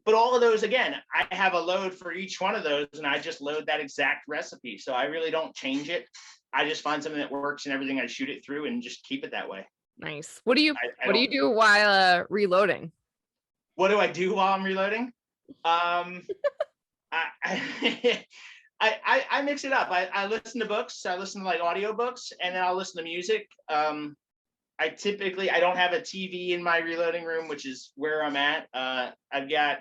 But all of those, again, I have a load for each one of those, and I just load that exact recipe. So I really don't change it. I just find something that works and everything. I shoot it through and just keep it that way. Nice. What do you do while reloading? What do I do while I'm reloading? I mix it up. I listen to books. I listen to like audiobooks, and then I'll listen to music. I don't have a TV in my reloading room, which is where I'm at. I've got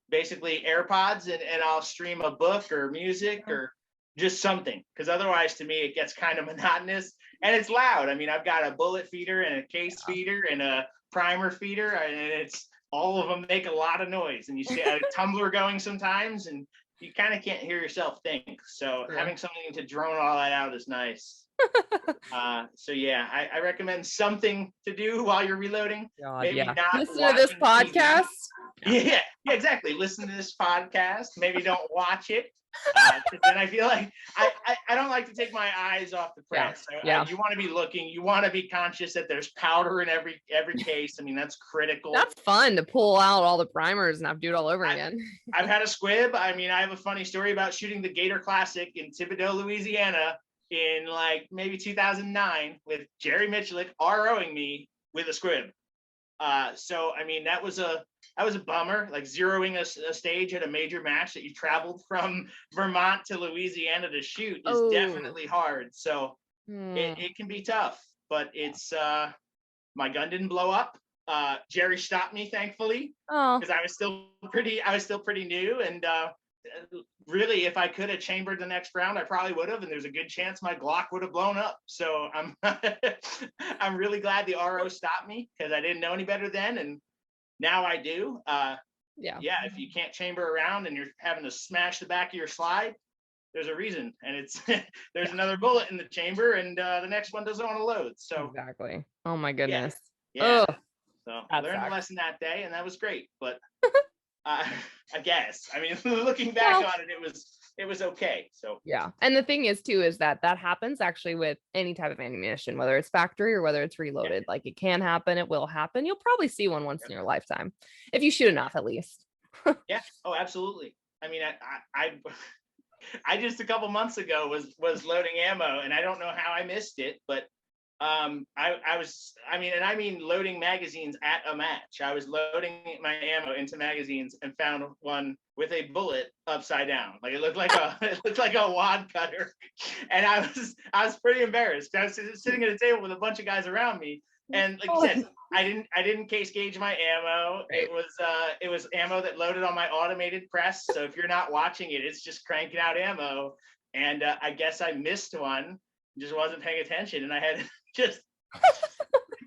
basically AirPods, and I'll stream a book or music or just something, because otherwise to me it gets kind of monotonous and it's loud. I mean, I've got a bullet feeder and a case feeder and a primer feeder, and it's all of them make a lot of noise, and you see a tumbler going sometimes, and you kind of can't hear yourself think. So having something to drone all that out is nice. So yeah, I recommend something to do while you're reloading. Maybe not listen to this podcast. Yeah, exactly. Listen to this podcast. Maybe don't watch it. Then I feel like I don't like to take my eyes off the press. You want to be looking. You want to be conscious that there's powder in every case. I mean, that's critical. That's fun to pull out all the primers and have to do it all over again. I've had a squib. I mean, I have a funny story about shooting the Gator Classic in Thibodaux, Louisiana in like maybe 2009 with Jerry Michalik ROing me with a squib. So I mean, that was a bummer. Like zeroing a stage at a major match that you traveled from Vermont to Louisiana to shoot is definitely hard. So it can be tough, but it's my gun didn't blow up. Jerry stopped me, thankfully, because I was still pretty new, and really, if I could have chambered the next round, I probably would have, and there's a good chance my Glock would have blown up. So I'm really glad the RO stopped me, because I didn't know any better then, and now I do. If you can't chamber around and you're having to smash the back of your slide, there's a reason, and it's there's another bullet in the chamber, and the next one doesn't want to load. So exactly. Oh my goodness. Yeah. So I learned a lesson that day, and that was great. But I guess, I mean, looking back on it, it was okay. So yeah. And the thing is too, is that happens actually with any type of ammunition, whether it's factory or whether it's reloaded. Like it can happen, it will happen. You'll probably see one once in your lifetime, if you shoot enough, at least. Yeah. Oh, absolutely. I mean, I just a couple months ago was loading ammo, and I don't know how I missed it, but I mean loading magazines at a match. I was loading my ammo into magazines and found one with a bullet upside down. Like it looked like a wad cutter. And I was pretty embarrassed. I was sitting at a table with a bunch of guys around me. And like I said, I didn't case gauge my ammo. Right. It was ammo that loaded on my automated press. So if you're not watching it, it's just cranking out ammo. And I guess I missed one, just wasn't paying attention, and I had just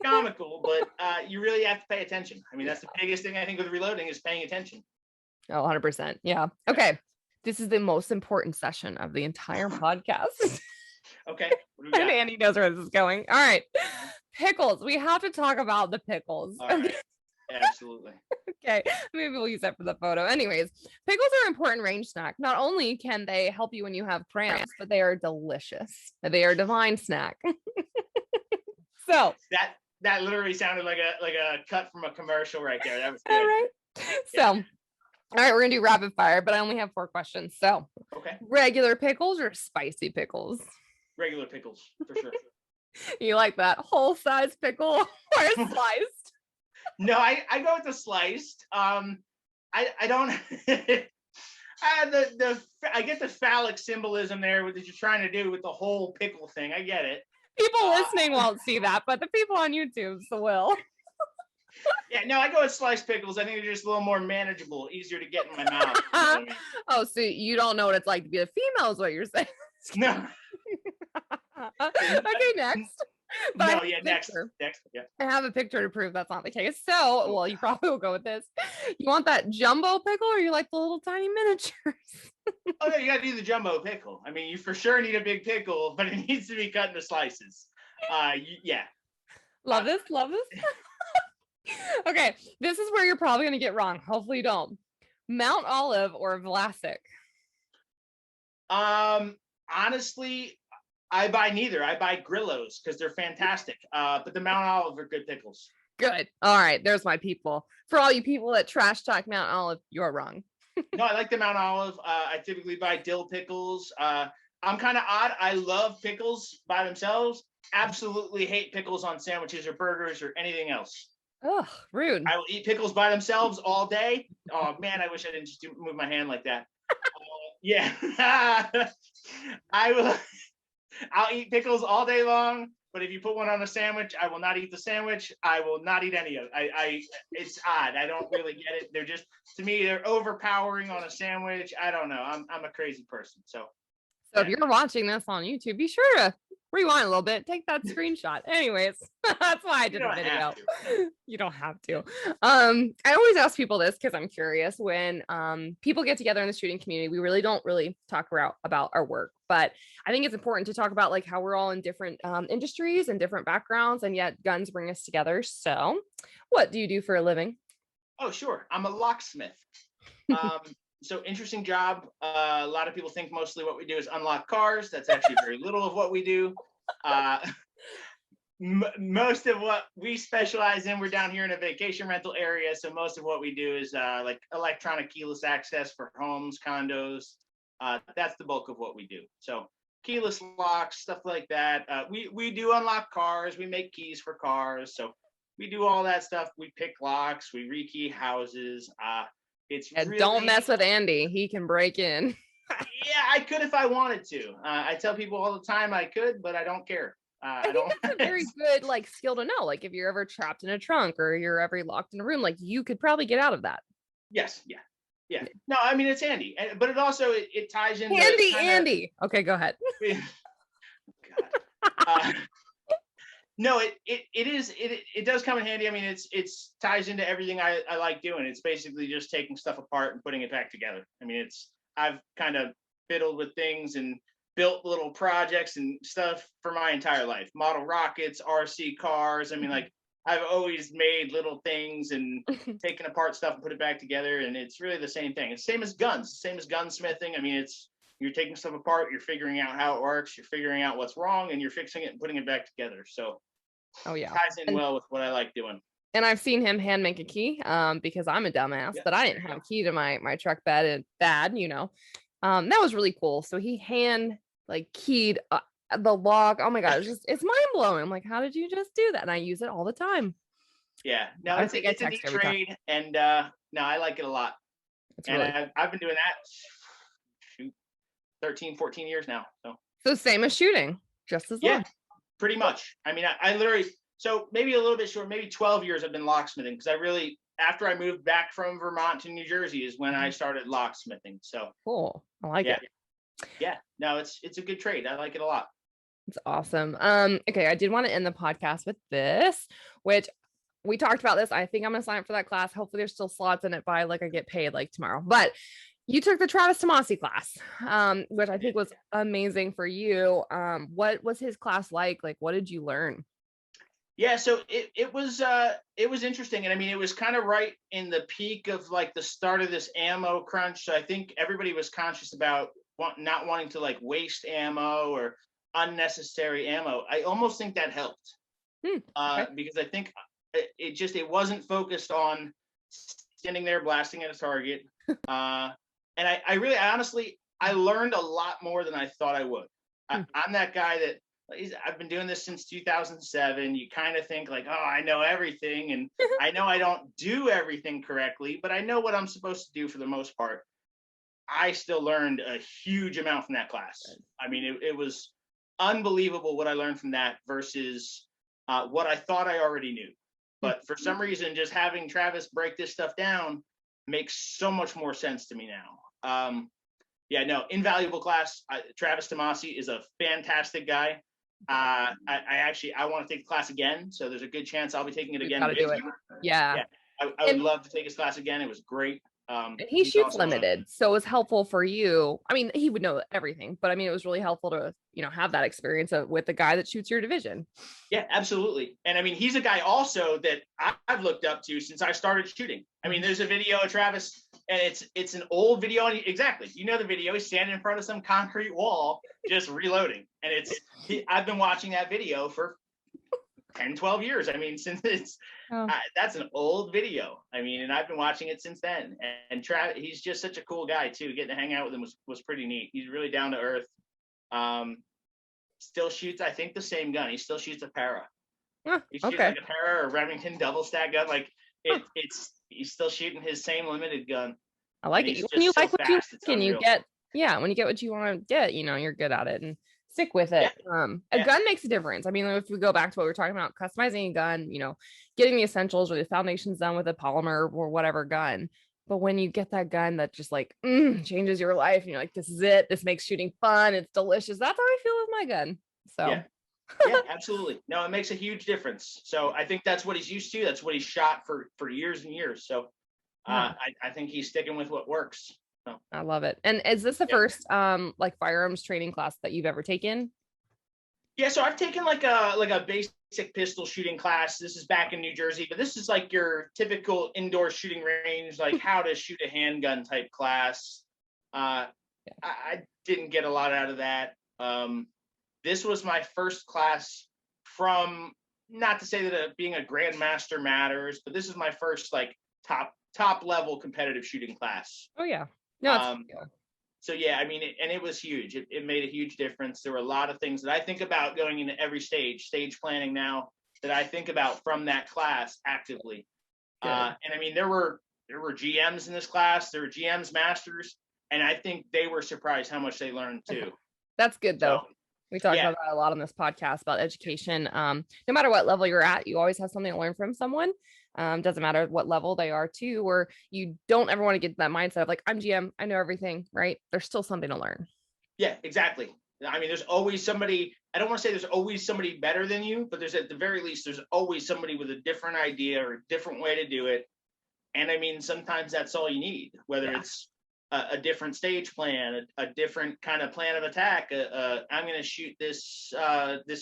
comical. But you really have to pay attention. I mean, that's the biggest thing I think with reloading is paying attention. Oh, 100%. Yeah. Okay. This is the most important session of the entire podcast. Okay. And Andy knows where this is going. All right. Pickles. We have to talk about the pickles. All right. Absolutely. Okay. Maybe we'll use that for the photo. Anyways, pickles are an important range snack. Not only can they help you when you have cramps, but they are delicious. They are a divine snack. So that literally sounded like a cut from a commercial right there. That was good. All right. So, all right, we're gonna do rapid fire, but I only have 4 questions. So, okay. Regular pickles or spicy pickles? Regular pickles, for sure. You like that whole size pickle or sliced? No, I go with the sliced. I don't. I get the phallic symbolism there that you're trying to do with the whole pickle thing. I get it. People listening won't see that, but the people on YouTube will. Yeah, no, I go with sliced pickles. I think they're just a little more manageable, easier to get in my mouth. You know what I mean? Oh, so you don't know what it's like to be a female, is what you're saying? No. Okay, next. But no, yeah, next. Yeah. I have a picture to prove that's not the case. So, well, you probably will go with this. You want that jumbo pickle, or you like the little tiny miniatures? Oh no, you got to do the jumbo pickle. I mean, you for sure need a big pickle, but it needs to be cut into slices. Yeah. Love this. Okay, this is where you're probably gonna get wrong. Hopefully, you don't. Mount Olive or Vlasic? Honestly, I buy neither. I buy Grillos because they're fantastic. But the Mount Olive are good pickles. Good. All right. There's my people. For all you people that trash talk Mount Olive, you're wrong. No, I like the Mount Olive. I typically buy dill pickles. I'm kind of odd. I love pickles by themselves. Absolutely hate pickles on sandwiches or burgers or anything else. Oh, rude. I will eat pickles by themselves all day. Oh man, I wish I didn't just move my hand like that. Yeah. I'll eat pickles all day long, but if you put one on a sandwich, I will not eat the sandwich. I will not eat any of it. It's odd. I don't really get it. They're just, to me, they're overpowering on a sandwich. I don't know. I'm a crazy person. So if you're watching this on YouTube, be sure to rewind a little bit, take that screenshot. Anyways, that's why I did a video. You don't have to. I always ask people this because I'm curious. When people get together in the shooting community, we really don't talk about our work, but I think it's important to talk about like how we're all in different industries and different backgrounds, and yet guns bring us together. So what do you do for a living? Oh, sure. I'm a locksmith. So interesting job. A lot of people think mostly what we do is unlock cars. That's actually very little of what we do. Most of what we specialize in, we're down here in a vacation rental area. So most of what we do is like electronic keyless access for homes, condos. That's the bulk of what we do. So keyless locks, stuff like that. We do unlock cars. We make keys for cars. So we do all that stuff. We pick locks. We rekey houses. Really... Don't mess with Andy. He can break in. Yeah, I could if I wanted to. I tell people all the time I could, but I don't care. I think that's a very good like skill to know. Like if you're ever trapped in a trunk or you're ever locked in a room, like you could probably get out of that. Yes. Yeah. No, I mean it's handy, but it also it ties in. Andy. Okay, go ahead. God. No, it does come in handy. I mean, it's ties into everything I like doing. It's basically just taking stuff apart and putting it back together. I mean, I've kind of fiddled with things and built little projects and stuff for my entire life. Model rockets, RC cars. I mean, like I've always made little things and taken apart stuff and put it back together. And it's really the same thing. It's same as guns, same as gunsmithing. I mean, you're taking stuff apart, you're figuring out how it works, you're figuring out what's wrong, and you're fixing it and putting it back together. So it ties in well with what I like doing. And I've seen him hand make a key because I'm a dumbass, but I didn't have a key to my truck bed, you know. That was really cool. So he hand like keyed the lock. Oh my God. It's mind blowing. I'm like, how did you just do that? And I use it all the time. Yeah, no, I it's think I a neat text every time. trade, and no, I like it a lot. It's And really I've been doing that, shoot, 13, 14 years now. so same as shooting, just as Yeah, long. pretty much. I mean, I literally, so maybe a little bit short, maybe 12 years I've been locksmithing, because I really, after I moved back from Vermont to New Jersey is when I started locksmithing. So Cool. I like yeah, it. yeah, no, it's a good trade. I like it a lot. It's awesome. Okay, I did want to end the podcast with this, which we talked about this. I think I'm gonna sign up for that class. Hopefully there's still slots in it by like I get paid like tomorrow. But you took the Travis Tomasi class, which I think was amazing for you. What was his class like? Like, what did you learn? Yeah, so it was interesting, and I mean it was kind of right in the peak of like the start of this ammo crunch. So I think everybody was conscious about not wanting to like waste ammo or unnecessary ammo. I almost think that helped Okay. because I think it wasn't focused on standing there blasting at a target, and I honestly I learned a lot more than I thought I would. I'm that guy that I've been doing this since 2007. You kind of think like, oh, I know everything, and I know I don't do everything correctly, but I know what I'm supposed to do for the most part. I still learned a huge amount from that class. I mean, it was unbelievable what I learned from that versus what I thought I already knew. But for some reason, just having Travis break this stuff down makes so much more sense to me now. Yeah, no, invaluable class. Travis Tomasi is a fantastic guy. I want to take the class again, so there's a good chance I'll be taking it again with Do it. you. Yeah. Yeah, I would love to take his class again. It was great. And he shoots limited, so it was helpful for you. I mean, he would know everything, but I mean, it was really helpful to have that experience with the guy that shoots your division. Yeah, absolutely. And I mean, he's a guy also that I've looked up to since I started shooting. I mean, there's a video of Travis, and it's an old video. Exactly, the video. He's standing in front of some concrete wall, just reloading, and I've been watching that video for 10, 12 years. I mean, since that's an old video. I mean, and I've been watching it since then. And Travis, he's just such a cool guy too. Getting to hang out with him was pretty neat. He's really down to earth. Still shoots, I think, the same gun. He still shoots a para. He shoots like a para or Remington double stack gun. Like he's still shooting his same limited gun. I like it. When you like what you can you get, when you get what you want to get, you're good at it and stick with it. A gun makes a difference. I mean, if we go back to what we were talking about, customizing a gun, getting the essentials or the foundations done with a polymer or whatever gun. But when you get that gun that just like changes your life and you're like, this is it. This makes shooting fun. It's delicious. That's how I feel with my gun. So yeah, absolutely. No, it makes a huge difference. So I think that's what he's used to. That's what he's shot for years and years. So I think he's sticking with what works. So. I love it. And is this the first like firearms training class that you've ever taken? Yeah, so I've taken like a basic pistol shooting class. This is back in New Jersey, but this is like your typical indoor shooting range, like how to shoot a handgun type class. I didn't get a lot out of that. This was my first class from, not to say that being a grandmaster matters, but this is my first like top level competitive shooting class. Oh yeah. No, so yeah, I mean, it was huge. It made a huge difference. There were a lot of things that I think about going into every stage planning now that I think about from that class actively. And I mean, there were GMs in this class. There were GMs, masters, and I think they were surprised how much they learned too. That's good though. We talk about that a lot on this podcast about education. No matter what level you're at, you always have something to learn from someone. Doesn't matter what level they are too, or you don't ever want to get to that mindset of like, I'm GM, I know everything, right? There's still something to learn. Yeah, exactly. I mean, there's always somebody, I don't want to say there's always somebody better than you, but there's at the very least, there's always somebody with a different idea or a different way to do it. And I mean, sometimes that's all you need, whether it's a different stage plan, a different kind of plan of attack. I'm going to shoot this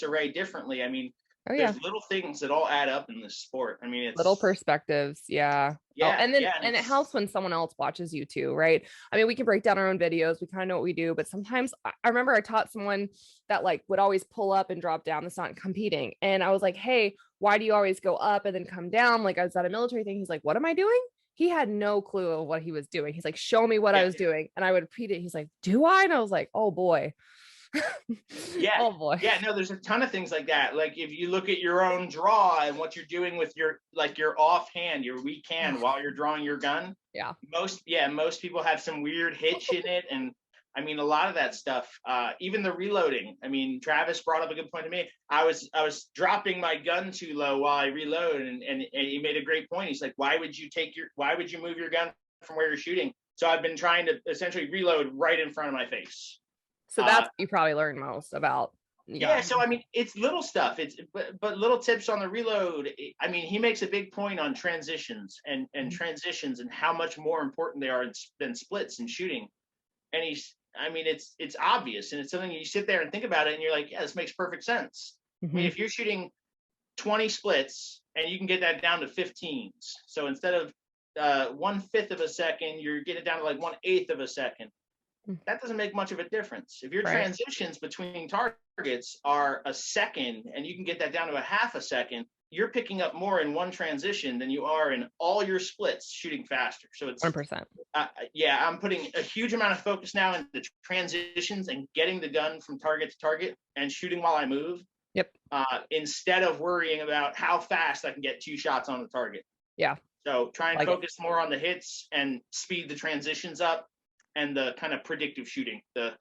array differently. I mean, there's little things that all add up in this sport. I mean, it's little perspectives. Yeah. And it helps when someone else watches you too, right? I mean, we can break down our own videos. We kind of know what we do, but sometimes I remember I taught someone that like would always pull up and drop down. That's not competing. And I was like, hey, why do you always go up and then come down? Like I was at a military thing. He's like, what am I doing? He had no clue of what he was doing. He's like, show me what I was doing. And I would repeat it. He's like, do I? And I was like, oh boy. Yeah. Oh boy. Yeah, no, there's a ton of things like that. Like if you look at your own draw and what you're doing with your offhand, your weak hand while you're drawing your gun. Yeah. Most people have some weird hitch in it. And I mean, a lot of that stuff, even the reloading. I mean, Travis brought up a good point to me. I was dropping my gun too low while I reload, and he made a great point. He's like, why would you move your gun from where you're shooting? So I've been trying to essentially reload right in front of my face. So that's what you probably learned most about. Yeah. So I mean, it's little stuff. But little tips on the reload. I mean, he makes a big point on transitions and transitions and how much more important they are than splits and shooting. And it's obvious, and it's something you sit there and think about it, and you're like, yeah, this makes perfect sense. I mean, if you're shooting 20 splits and you can get that down to 15s, so instead of 1/5 of a second, you're getting it down to like 1/8 of a second. That doesn't make much of a difference. If your transitions between targets are a second and you can get that down to a half a second, you're picking up more in one transition than you are in all your splits shooting faster. So it's 100%. Yeah, I'm putting a huge amount of focus now into transitions and getting the gun from target to target and shooting while I move. Yep. Instead of worrying about how fast I can get 2 shots on the target. Yeah. So try and focus more on the hits and speed the transitions up, and the kind of predictive shooting, the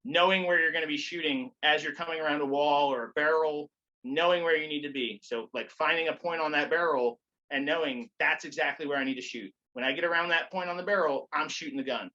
knowing where you're going to be shooting as you're coming around a wall or a barrel, knowing where you need to be. So like finding a point on that barrel and knowing that's exactly where I need to shoot. When I get around that point on the barrel, I'm shooting the gun.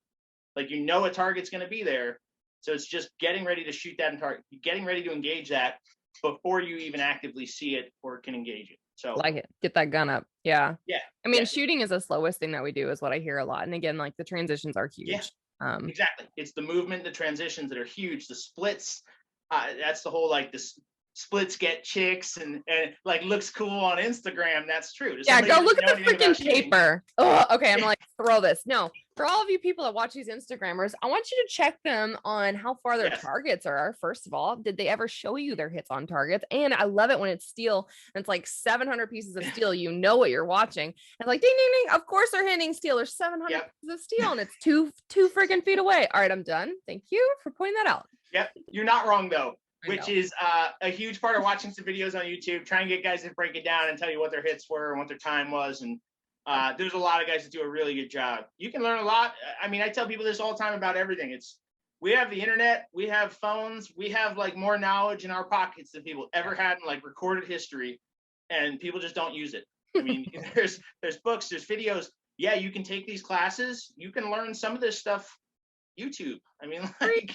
Like, you know, a target's going to be there. So it's just getting ready to shoot that and getting ready to engage that before you even actively see it or can engage it. So like it. Get that gun up. Yeah. Yeah. I mean, shooting is the slowest thing that we do, is what I hear a lot. And again, like the transitions are huge. Yeah. Exactly. It's the movement, the transitions that are huge. The splits, that's the whole, like, this splits get chicks and like looks cool on Instagram. That's true. Yeah, go look at the freaking paper. Oh, okay. I'm like, throw this. No, for all of you people that watch these Instagrammers, I want you to check them on how far their targets are. First of all, did they ever show you their hits on targets? And I love it when it's steel and it's like 700 pieces of steel. You know what you're watching. And like, ding, ding, ding. Of course they're hitting steel. There's 700 pieces of steel and it's two freaking feet away. All right, I'm done. Thank you for pointing that out. Yep. You're not wrong though. Which is a huge part of watching some videos on YouTube, try and get guys to break it down and tell you what their hits were and what their time was. And there's a lot of guys that do a really good job. You can learn a lot. I mean, I tell people this all the time about everything. We have the internet, we have phones, we have like more knowledge in our pockets than people ever had in like recorded history, and people just don't use it. I mean, there's books, there's videos. Yeah, you can take these classes. You can learn some of this stuff YouTube. I mean, like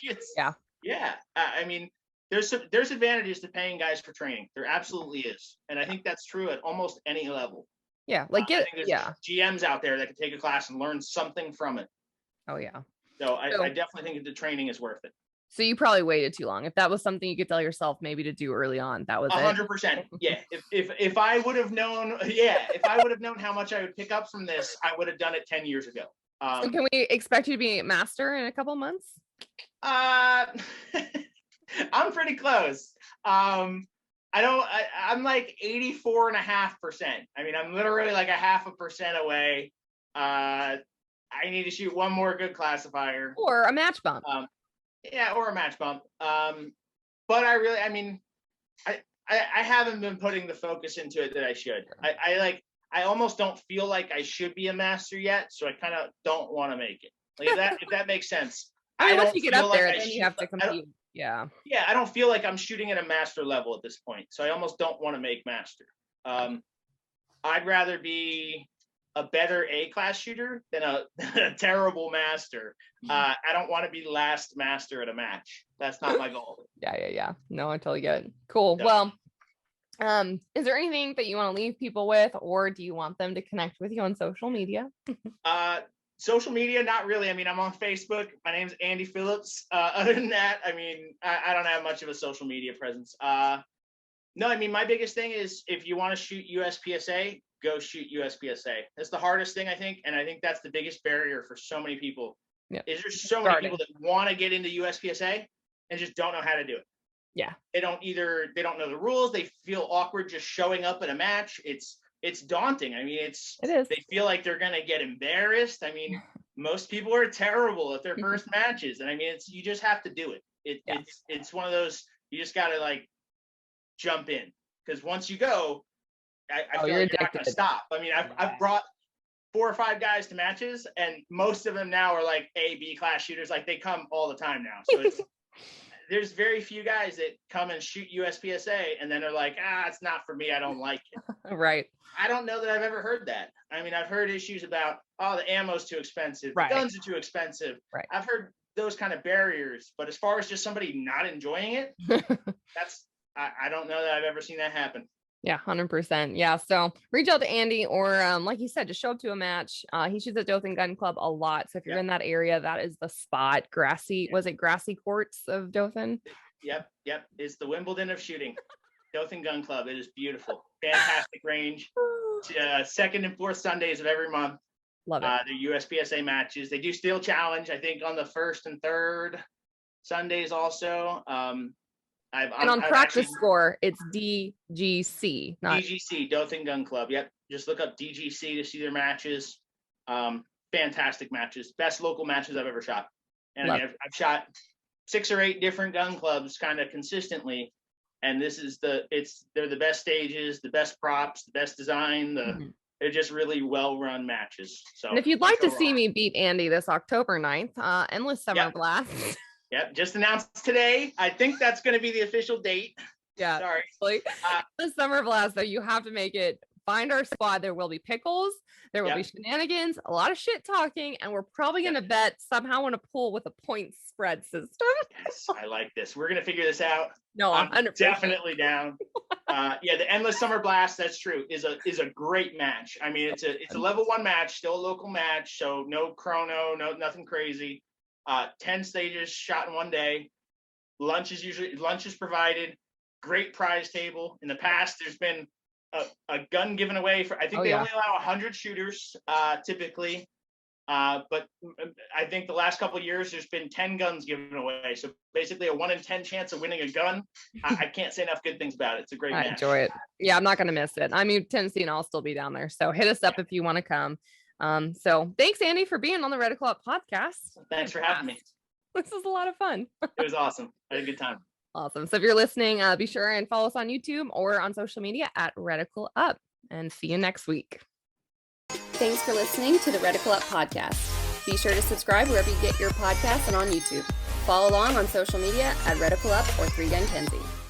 I mean, there's advantages to paying guys for training. There absolutely is. And I think that's true at almost any level. Yeah. Like, there's GMs out there that can take a class and learn something from it. Oh yeah. So I definitely think that the training is worth it. So you probably waited too long. If that was something you could tell yourself maybe to do early on, that was 100%. Yeah. If I would have known, if I would have known how much I would pick up from this, I would have done it 10 years ago. So can we expect you to be master in a couple months? I'm pretty close. I'm like 84.5%. I mean, I'm literally like 0.5% away. I need to shoot one more good classifier. Or a match bump. Or a match bump. But I haven't been putting the focus into it that I should. I almost don't feel like I should be a master yet, so I kind of don't want to make it. Like if that makes sense. I mean, once you get up there, then you have to compete. Yeah, I don't feel like I'm shooting at a master level at this point, so I almost don't want to make master. I'd rather be a better A-class shooter than a terrible master. I don't want to be last master at a match. That's not my goal. Yeah. No, I totally get it. Cool. No. Well, is there anything that you want to leave people with, or do you want them to connect with you on social media? Social media, not really. I mean, I'm on Facebook. My name's Andy Phillips. Other than that, I mean, I don't have much of a social media presence. No, I mean, my biggest thing is if you want to shoot USPSA, go shoot USPSA. That's the hardest thing, I think. And I think that's the biggest barrier for so many people. Yeah. Is there's so many people that want to get into USPSA and just don't know how to do it. Yeah. They don't know the rules. They feel awkward just showing up at a match. It's daunting. I mean, it is. They feel like they're going to get embarrassed. I mean, most people are terrible at their first matches. And I mean, you just have to do it. It's one of those, you just got to like jump in, because once you go, I feel like you're not going to stop. I mean, I've brought 4 or 5 guys to matches, and most of them now are like A, B class shooters. Like they come all the time now. So there's very few guys that come and shoot USPSA and then are like, it's not for me, I don't like it. Right. I don't know that I've ever heard that. I mean, I've heard issues about, the ammo's too expensive, the guns are too expensive. Right. I've heard those kind of barriers, but as far as just somebody not enjoying it, I don't know that I've ever seen that happen. Yeah, 100%. Yeah. So reach out to Andy, or like you said, just show up to a match. He shoots at Dothan Gun Club a lot. So if you're in that area, that is the spot. Was it grassy courts of Dothan? Yep. It's the Wimbledon of shooting. Dothan Gun Club. It is beautiful. Fantastic range. 2nd and 4th Sundays of every month. Love it. The USPSA matches. They do Steel Challenge, I think, on the 1st and 3rd Sundays also. On practice score, it's DGC, not DGC, Dothan Gun Club. Yep. Just look up DGC to see their matches. Fantastic matches. Best local matches I've ever shot. And I've shot 6 or 8 different gun clubs kind of consistently. And this is they're the best stages, the best props, the best design, they're just really well-run matches. So, and if you'd like to see me beat Andy this October 9th, Endless Summer Blast. Yep, just announced today. I think that's going to be the official date. Yeah. Sorry. The Summer Blast, though, you have to make it. Find our squad. There will be pickles. There will be shenanigans, a lot of shit talking, and we're probably going to bet somehow in a pool with a point spread system. Yes, I like this. We're going to figure this out. No, I'm definitely down. The Endless Summer Blast, that's true, is a great match. I mean, it's a level 1 match, still a local match, so no chrono, nothing crazy. 10 stages shot in one day. Lunch is provided. Great prize table. In the past, there's been a gun given away for, I think they only allow 100 shooters typically. But I think the last couple of years, there's been 10 guns given away. So basically a 1 in 10 chance of winning a gun. I can't say enough good things about it. It's a great match. I enjoy it. Yeah, I'm not going to miss it. I mean, Tennessee, and I'll still be down there. So hit us up if you want to come. So thanks, Andy, for being on the Reticle Up podcast. Thanks for having me. This was a lot of fun. It was awesome. I had a good time. Awesome. So if you're listening, be sure and follow us on YouTube or on social media at Reticle Up, and see you next week. Thanks for listening to the Reticle Up podcast. Be sure to subscribe wherever you get your podcasts and on YouTube. Follow along on social media at Reticle Up or 3 Gun Kenzie.